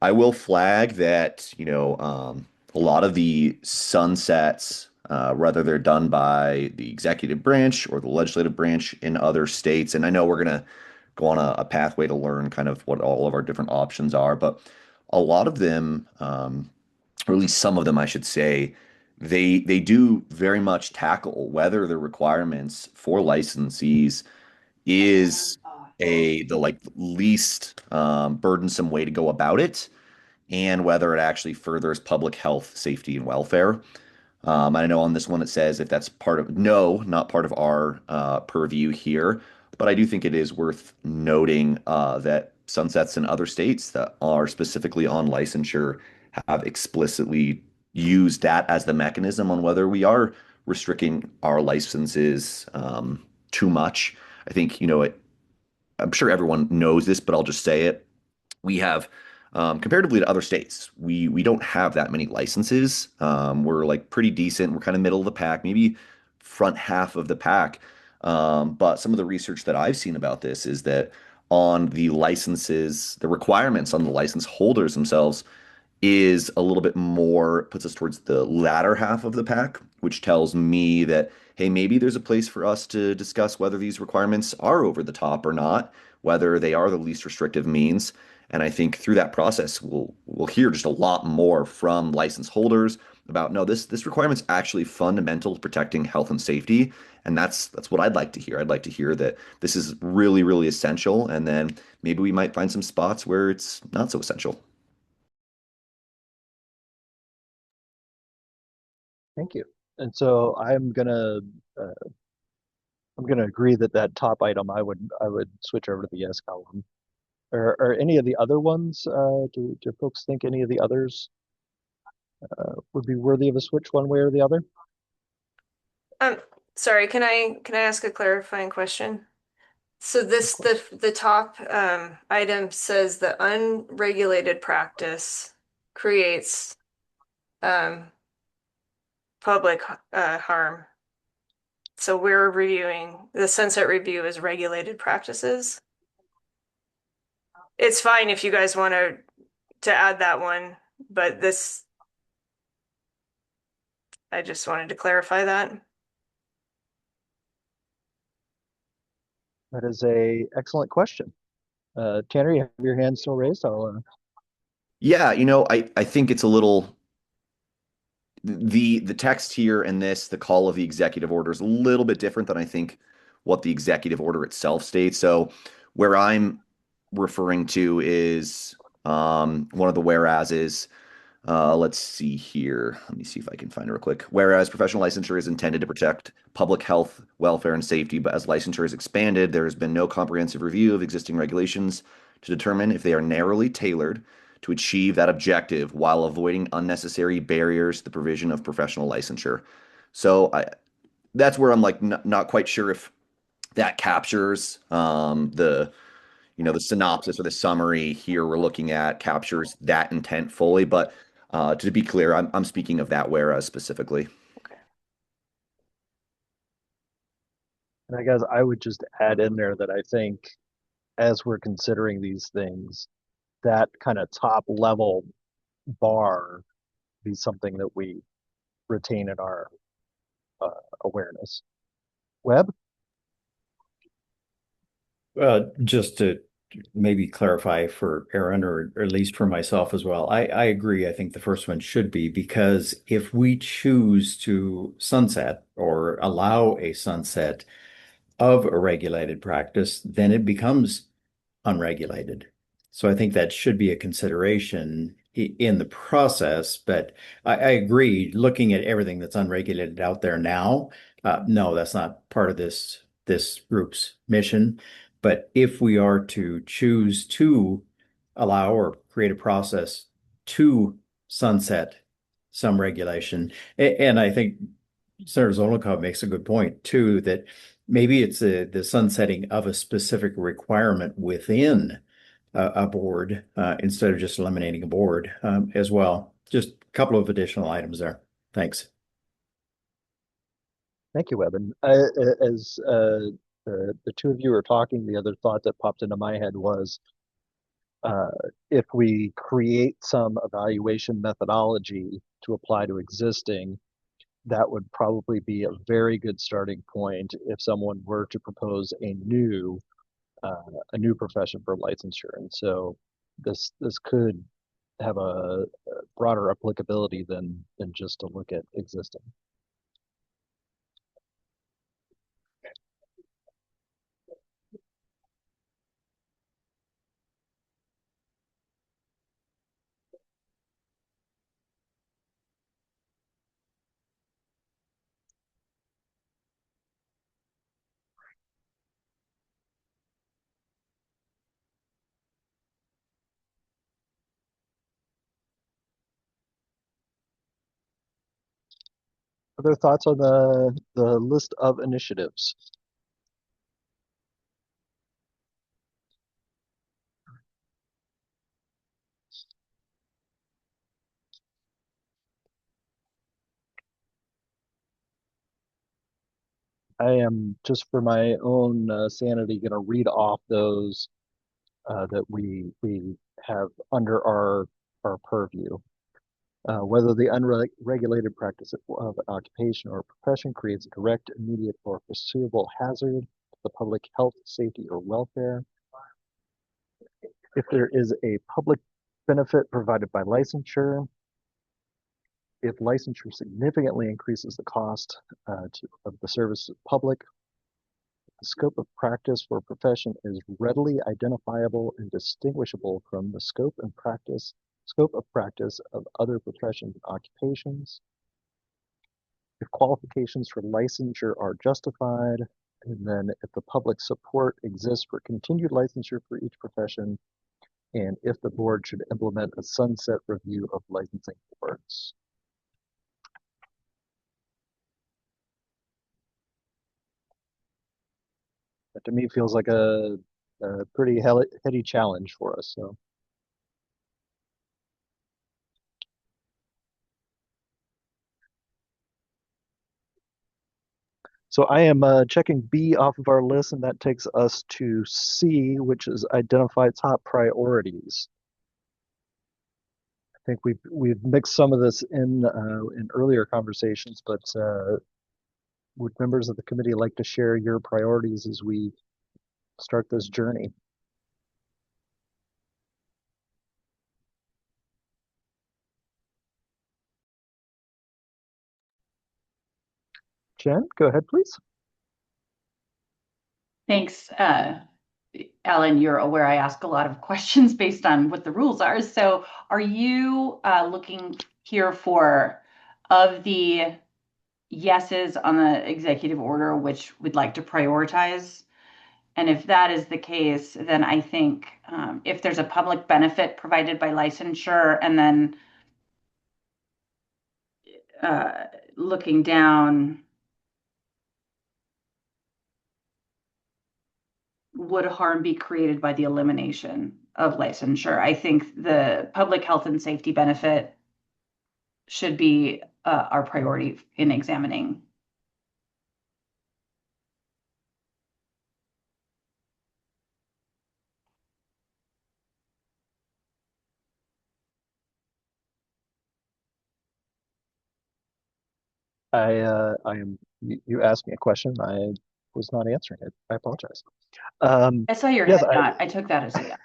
I will flag that, a lot of the sunsets, whether they're done by the executive branch or the legislative branch in other states, and I know we're going to go on a pathway to learn kind of what all of our different options are, but a lot of them, or at least some of them, I should say, they do very much tackle whether the requirements for licensees is the like least burdensome way to go about it, and whether it actually furthers public health, safety, and welfare. I know on this one it says if that's not part of our purview here, but I do think it is worth noting that sunsets in other states that are specifically on licensure have explicitly used that as the mechanism on whether we are restricting our licenses too much. I think, I'm sure everyone knows this, but I'll just say it. We have, comparatively to other states, we don't have that many licenses. We're like pretty decent. We're kind of middle of the pack, maybe front half of the pack. But some of the research that I've seen about this is that on the licenses, the requirements on the license holders themselves is a little bit more, puts us towards the latter half of the pack, which tells me that, hey, maybe there's a place for us to discuss whether these requirements are over the top or not, whether they are the least restrictive means. And I think through that process, we'll hear just a lot more from license holders about, no, this requirement's actually fundamental to protecting health and safety. And that's what I'd like to hear. I'd like to hear that this is really, really essential. And then maybe we might find some spots where it's not so essential. Thank you. And so I'm gonna agree that that top item I would switch over to the yes column. Are any of the other ones? Do folks think any of the others would be worthy of a switch one way or the other? Um, Sorry, can I ask a clarifying question? So the top item says the unregulated practice creates public harm. So we're reviewing the sunset review is regulated practices. It's fine if you guys want to add that one, but this I just wanted to clarify that. That is a excellent question. Tanner, you have your hand still raised? Yeah, I think it's a little the text here and the call of the executive order is a little bit different than I think what the executive order itself states. So where I'm referring to is one of the whereases. Let's see here. Let me see if I can find it real quick. Whereas professional licensure is intended to protect public health, welfare, and safety, but as licensure is expanded, there has been no comprehensive review of existing regulations to determine if they are narrowly tailored to achieve that objective while avoiding unnecessary barriers to the provision of professional licensure. So that's where I'm like not quite sure if that captures the synopsis or the summary here we're looking at captures that intent fully. But to be clear, I'm speaking of that whereas specifically. And I guess I would just add in there that I think as we're considering these things, that kind of top level bar be something that we retain in our awareness. Webb? Just to maybe clarify for Aaron or at least for myself as well, I agree. I think the first one should be because if we choose to sunset or allow a sunset of a regulated practice, then it becomes unregulated. So I think that should be a consideration in the process. But I agree, looking at everything that's unregulated out there now, no, that's not part of this group's mission. But if we are to choose to allow or create a process to sunset some regulation, and I think Senator Zolnikov makes a good point too, that maybe it's the sunsetting of a specific requirement within a board instead of just eliminating a board as well. Just a couple of additional items there. Thanks. Thank you, Webb. And as the two of you were talking, the other thought that popped into my head was if we create some evaluation methodology to apply to existing, that would probably be a very good starting point if someone were to propose a new profession for licensure. And so this could have a broader applicability than just to look at existing. Other thoughts on the list of initiatives? I am, just for my own sanity, going to read off those that we have under our purview. Whether the unregulated practice of an occupation or profession creates a direct, immediate, or foreseeable hazard to the public health, safety, or welfare. If there is a public benefit provided by licensure. If licensure significantly increases the cost of the service to the public. The scope of practice for a profession is readily identifiable and distinguishable from the scope of practice of other professions and occupations. If qualifications for licensure are justified, and then if the public support exists for continued licensure for each profession, and if the board should implement a sunset review of licensing boards. That to me feels like a pretty heady challenge for us. So I am checking B off of our list, and that takes us to C, which is identify top priorities. I think we've mixed some of this in earlier conversations, but would members of the committee like to share your priorities as we start this journey? Jen, go ahead, please. Thanks, Ellen. You're aware I ask a lot of questions based on what the rules are. So are you looking here for, of the yeses on the executive order, which we'd like to prioritize? And if that is the case, then I think if there's a public benefit provided by licensure, and then looking down, would harm be created by the elimination of licensure? I think the public health and safety benefit should be our priority in examining. I am. You asked me a question. I was not answering it. I apologize. I saw your yes, head nod. I took that as a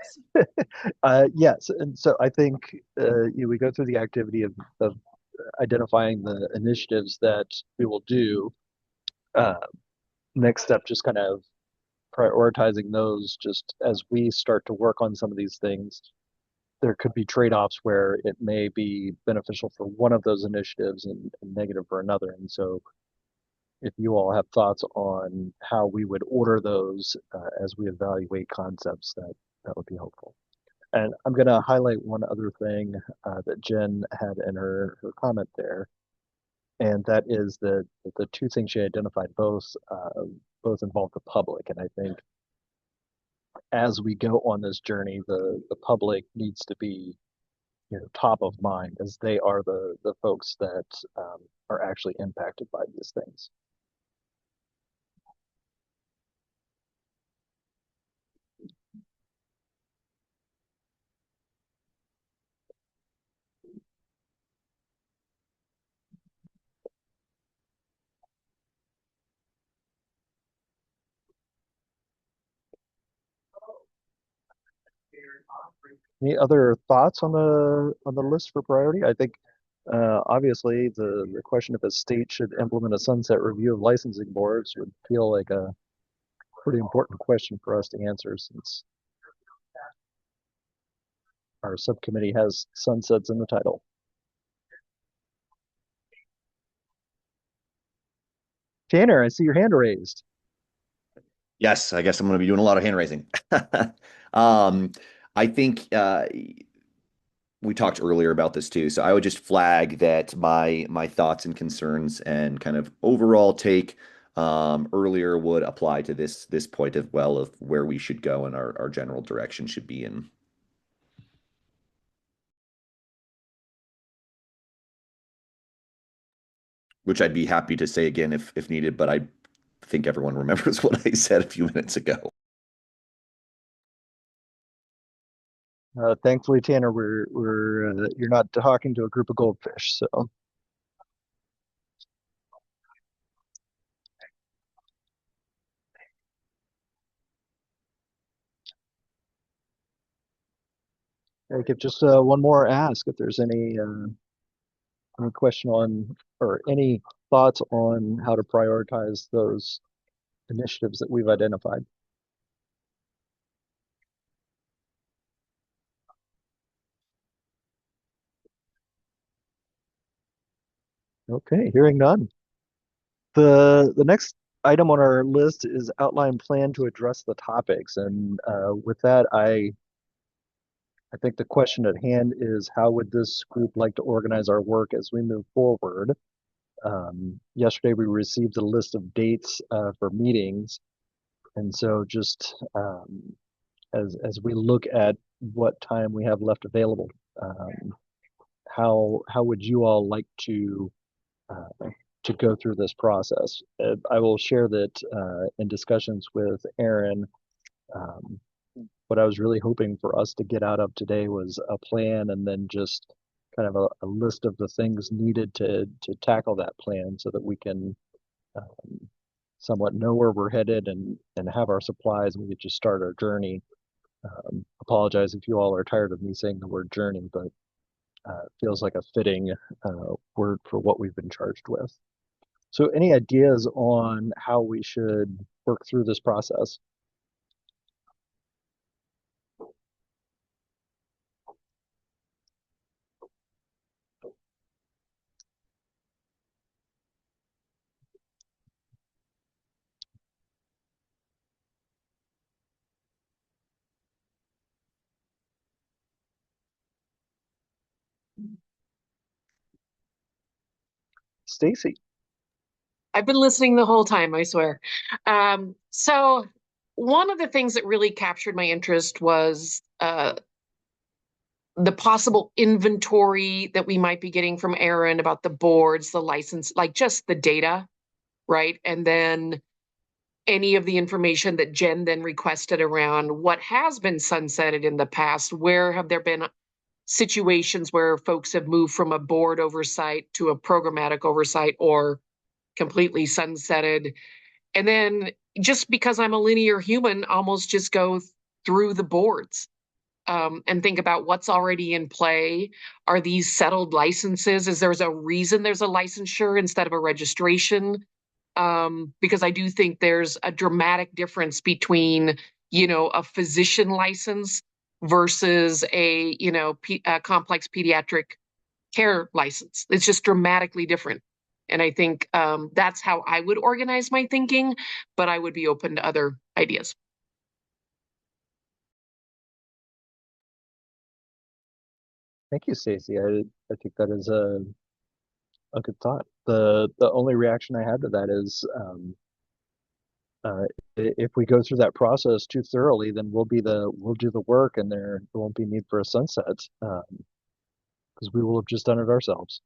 yes. yes, and so I think we go through the activity of identifying the initiatives that we will do. Next step, just kind of prioritizing those just as we start to work on some of these things. There could be trade-offs where it may be beneficial for one of those initiatives and negative for another. And so if you all have thoughts on how we would order those as we evaluate concepts, that would be helpful. And I'm going to highlight one other thing that Jen had in her comment there, and that is that the two things she identified both involve the public. And I think as we go on this journey, the public needs to be top of mind, as they are the folks that are actually impacted by these things. Any other thoughts on the list for priority? I think obviously the question if a state should implement a sunset review of licensing boards would feel like a pretty important question for us to answer, since our subcommittee has sunsets in the title. Tanner, I see your hand raised. Yes, I guess I'm going to be doing a lot of hand raising. I think we talked earlier about this too, so I would just flag that my thoughts and concerns and kind of overall take earlier would apply to this point as well, of where we should go and our general direction should be in. Which I'd be happy to say again if needed, but I think everyone remembers what I said a few minutes ago. Thankfully, Tanner, you're not talking to a group of goldfish, so. I give just one more ask if there's any question on or any thoughts on how to prioritize those initiatives that we've identified. Okay, hearing none. The next item on our list is outline plan to address the topics, and with that, I think the question at hand is how would this group like to organize our work as we move forward? Yesterday we received a list of dates for meetings, and so just as we look at what time we have left available, how would you all like to go through this process? I will share that in discussions with Aaron, what I was really hoping for us to get out of today was a plan and then just kind of a list of the things needed to tackle that plan so that we can somewhat know where we're headed and have our supplies and we could just start our journey. Apologize if you all are tired of me saying the word journey, but it feels like a fitting word for what we've been charged with. So any ideas on how we should work through this process? Stacy. I've been listening the whole time, I swear. So one of the things that really captured my interest was the possible inventory that we might be getting from Aaron about the boards, the license, like just the data, right? And then any of the information that Jen then requested around what has been sunsetted in the past. Where have there been situations where folks have moved from a board oversight to a programmatic oversight or completely sunsetted? And then just because I'm a linear human, almost just go through the boards and think about what's already in play. Are these settled licenses? Is there's a reason there's a licensure instead of a registration? Because I do think there's a dramatic difference between, a physician license versus a complex pediatric care license. It's just dramatically different. And I think that's how I would organize my thinking, but I would be open to other ideas. Thank you, Stacy. I think that is a good thought. The only reaction I had to that is if we go through that process too thoroughly, then we'll do the work and there won't be need for a sunset because we will have just done it ourselves.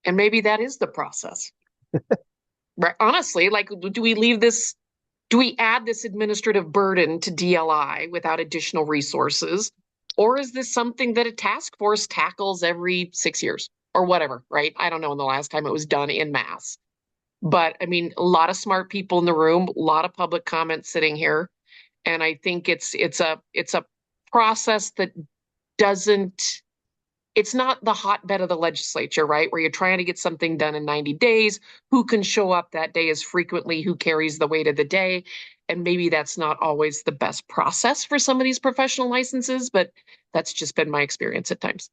And maybe that is the process. Right? Honestly, like, do we add this administrative burden to DLI without additional resources? Or is this something that a task force tackles every 6 years or whatever, right? I don't know when the last time it was done in mass. But I mean, a lot of smart people in the room, a lot of public comments sitting here. And I think it's a process that doesn't, it's not the hotbed of the legislature, right? Where you're trying to get something done in 90 days. Who can show up that day as frequently? Who carries the weight of the day? And maybe that's not always the best process for some of these professional licenses, but that's just been my experience at times.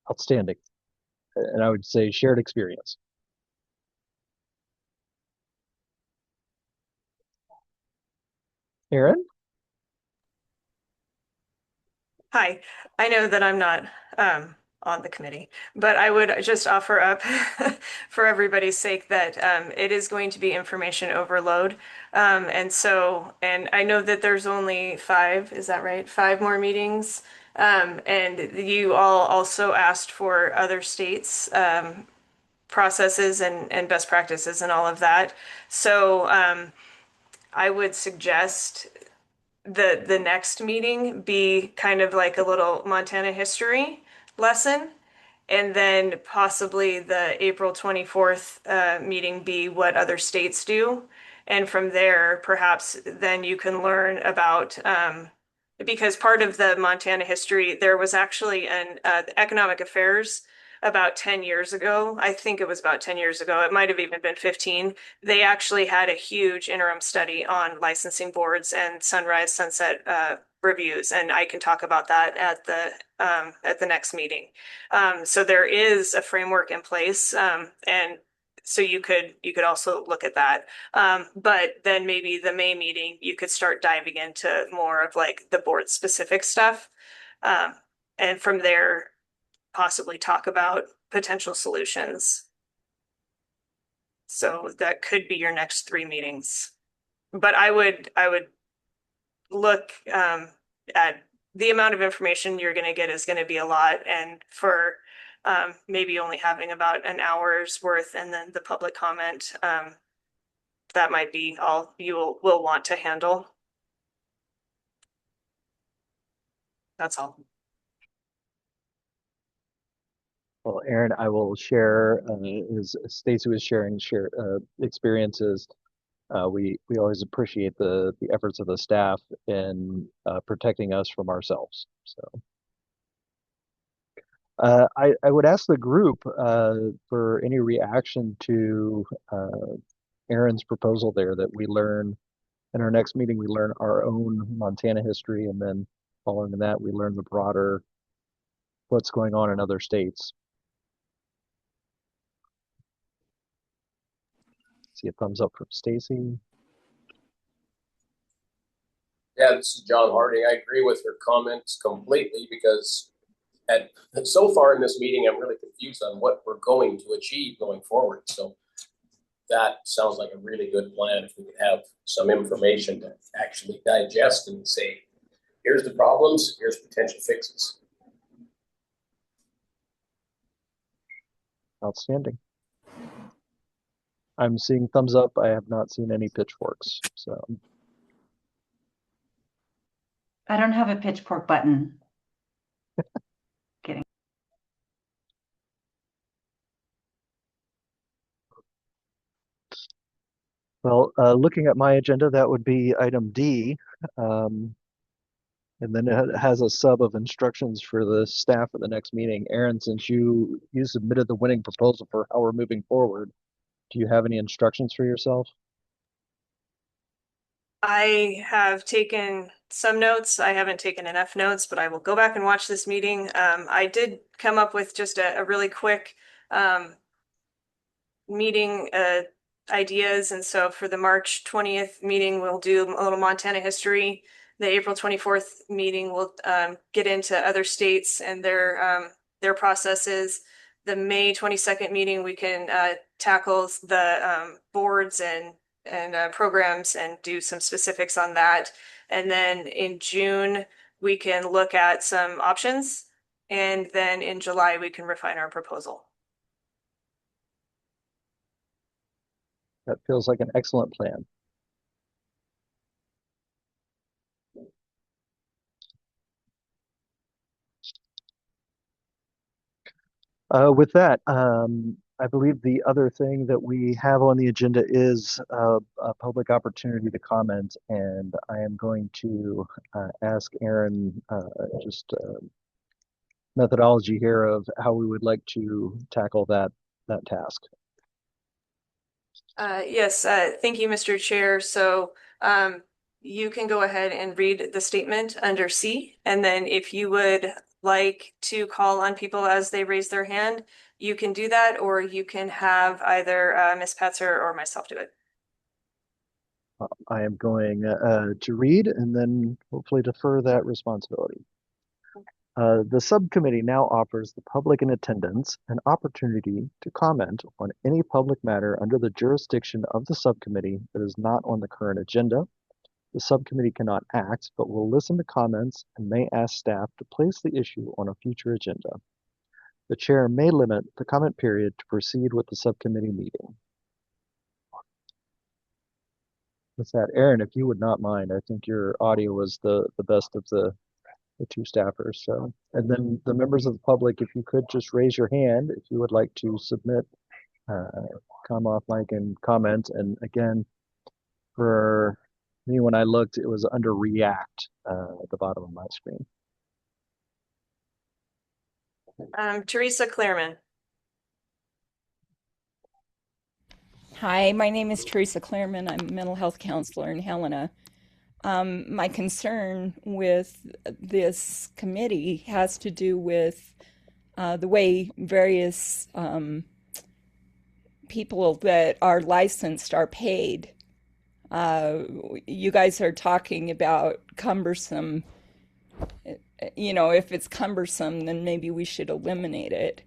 Outstanding. And I would say shared experience. Aaron? Hi, I know that I'm not on the committee, but I would just offer up for everybody's sake that it is going to be information overload. And I know that there's only 5, is that right? 5 more meetings And you all also asked for other states' processes and best practices and all of that. So I would suggest the next meeting be kind of like a little Montana history lesson. And then possibly the April 24th meeting be what other states do. And from there, perhaps then you can learn about, because part of the Montana history, there was actually an economic affairs about 10 years ago. I think it was about 10 years ago. It might have even been 15. They actually had a huge interim study on licensing boards and sunrise, sunset reviews. And I can talk about that at the next meeting. So there is a framework in place, and so you could also look at that. But then maybe the May meeting, you could start diving into more of like the board specific stuff. And from there, possibly talk about potential solutions. So that could be your next 3 meetings. But I would look at the amount of information you're going to get is going to be a lot. And for maybe only having about an hour's worth and then the public comment, that might be all you will want to handle. That's all. Well, Aaron, I will share, as Stacy was sharing experiences. We always appreciate the efforts of the staff in protecting us from ourselves. So I would ask the group for any reaction to Aaron's proposal there, that we learn in our next meeting, we learn our own Montana history, and then following that, we learn the broader what's going on in other states. See a thumbs up from Stacy. Yeah, this is John Harding. I agree with your comments completely because so far in this meeting, I'm really confused on what we're going to achieve going forward. So that sounds like a really good plan if we could have some information to actually digest and say, here's the problems, here's potential fixes. Outstanding. I'm seeing thumbs up. I have not seen any pitchforks. So I don't have a pitchfork button. Kidding. well, looking at my agenda, that would be item D. And then it has a sub of instructions for the staff at the next meeting. Aaron, since you submitted the winning proposal for how we're moving forward, do you have any instructions for yourself? I have taken some notes. I haven't taken enough notes, but I will go back and watch this meeting. I did come up with just a really quick meeting ideas. And so for the March 20th meeting, we'll do a little Montana history. The April 24th meeting will get into other states and their processes. The May 22nd meeting, we can tackle the boards and programs and do some specifics on that. And then in June, we can look at some options. And then in July, we can refine our proposal. That feels like an excellent plan. With that, I believe the other thing that we have on the agenda is a public opportunity to comment, and I am going to ask Aaron just methodology here of how we would like to tackle that task. Yes, thank you, Mr. Chair. So you can go ahead and read the statement under C, and then if you would like to call on people as they raise their hand, you can do that, or you can have either Ms. Patzer or myself do it. I am going to read and then hopefully defer that responsibility. The subcommittee now offers the public in attendance an opportunity to comment on any public matter under the jurisdiction of the subcommittee that is not on the current agenda The subcommittee cannot act, but will listen to comments and may ask staff to place the issue on a future agenda. The chair may limit the comment period to proceed with the subcommittee meeting. With that, Aaron, if you would not mind, I think your audio was the best of the two staffers. So, and then the members of the public, if you could just raise your hand if you would like to submit, come off mic and comment. And again, for me, when I looked, it was under react at the bottom of my screen. Teresa Clearman. Hi, my name is Teresa Clearman. I'm a mental health counselor in Helena. My concern with this committee has to do with the way various people that are licensed are paid. You guys are talking about cumbersome. You know, if it's cumbersome, then maybe we should eliminate it.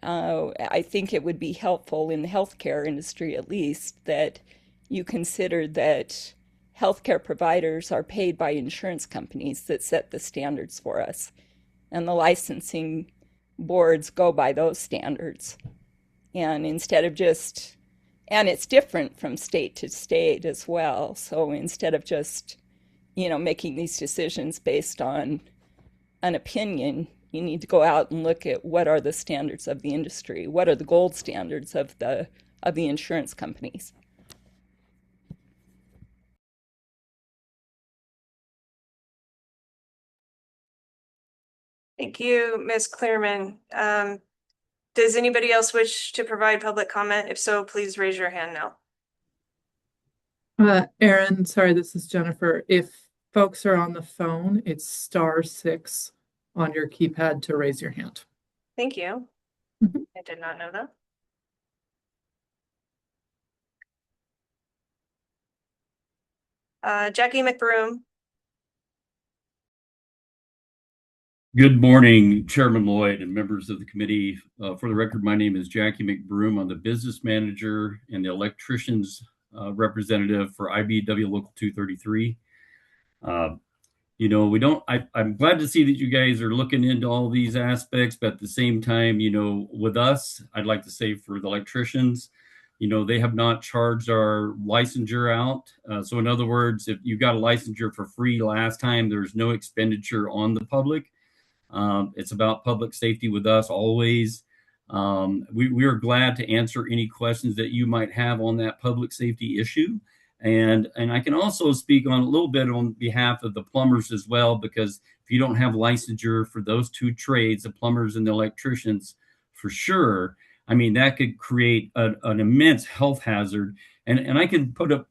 I think it would be helpful in the healthcare industry, at least, that you consider that healthcare providers are paid by insurance companies that set the standards for us, and the licensing boards go by those standards. And instead of just, and it's different from state to state as well. So instead of just, you know, making these decisions based on an opinion, you need to go out and look at what are the standards of the industry, what are the gold standards of the insurance companies. Thank you, Ms. Clearman. Does anybody else wish to provide public comment? If so, please raise your hand now. Aaron, sorry, this is Jennifer. If folks are on the phone, it's *6 on your keypad to raise your hand. Thank you. I did not know that. Jackie McBroom. Good morning, Chairman Lloyd and members of the committee. For the record, my name is Jackie McBroom. I'm the business manager and the electricians representative for IBEW Local 233. You know, I'm glad to see that you guys are looking into all these aspects, but at the same time, you know, with us, I'd like to say for the electricians, you know, they have not charged our licensure out. So in other words, if you got a licensure for free last time, there's no expenditure on the public. It's about public safety with us always. We are glad to answer any questions that you might have on that public safety issue. And I can also speak on a little bit on behalf of the plumbers as well, because if you don't have licensure for those two trades, the plumbers and the electricians, for sure, I mean, that could create an immense health hazard. And I can put a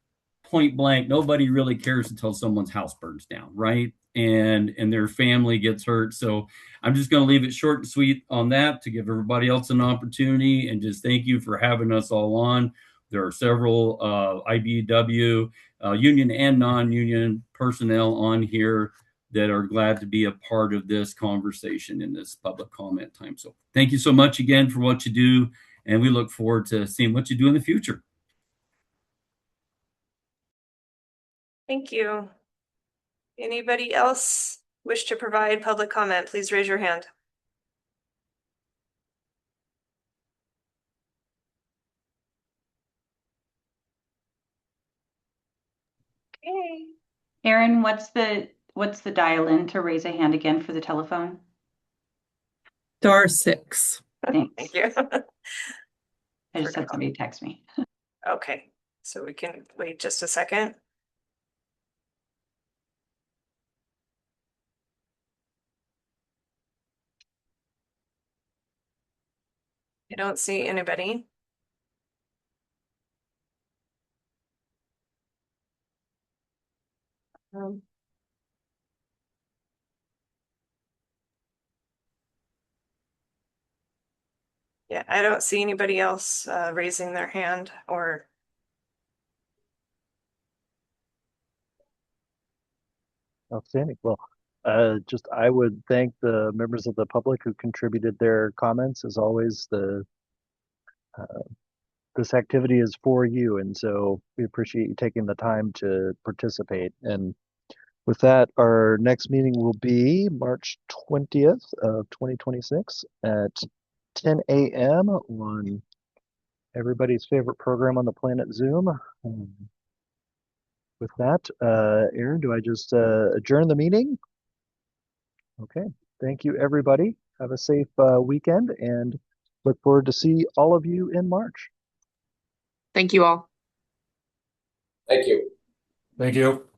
point blank, nobody really cares until someone's house burns down, right? And their family gets hurt. So I'm just going to leave it short and sweet on that to give everybody else an opportunity, and just thank you for having us all on. There are several IBEW union and non-union personnel on here that are glad to be a part of this conversation in this public comment time. So thank you so much again for what you do, and we look forward to seeing what you do in the future. Thank you. Anybody else wish to provide public comment? Please raise your hand. Okay. Aaron, what's the dial in to raise a hand again for the telephone? *6. Thanks. Thank you. I just had somebody text me. Okay, so we can wait just a second. I don't see anybody. Yeah, I don't see anybody else raising their hand or. Outstanding. Well, I would thank the members of the public who contributed their comments. As always, the this activity is for you, and so we appreciate you taking the time to participate. And with that, our next meeting will be March 20th of 2026 at 10 a.m. on everybody's favorite program on the planet, Zoom. With that, Aaron, do I just adjourn the meeting? Okay. Thank you, everybody. Have a safe weekend and look forward to see all of you in March. Thank you all. Thank you. Thank you.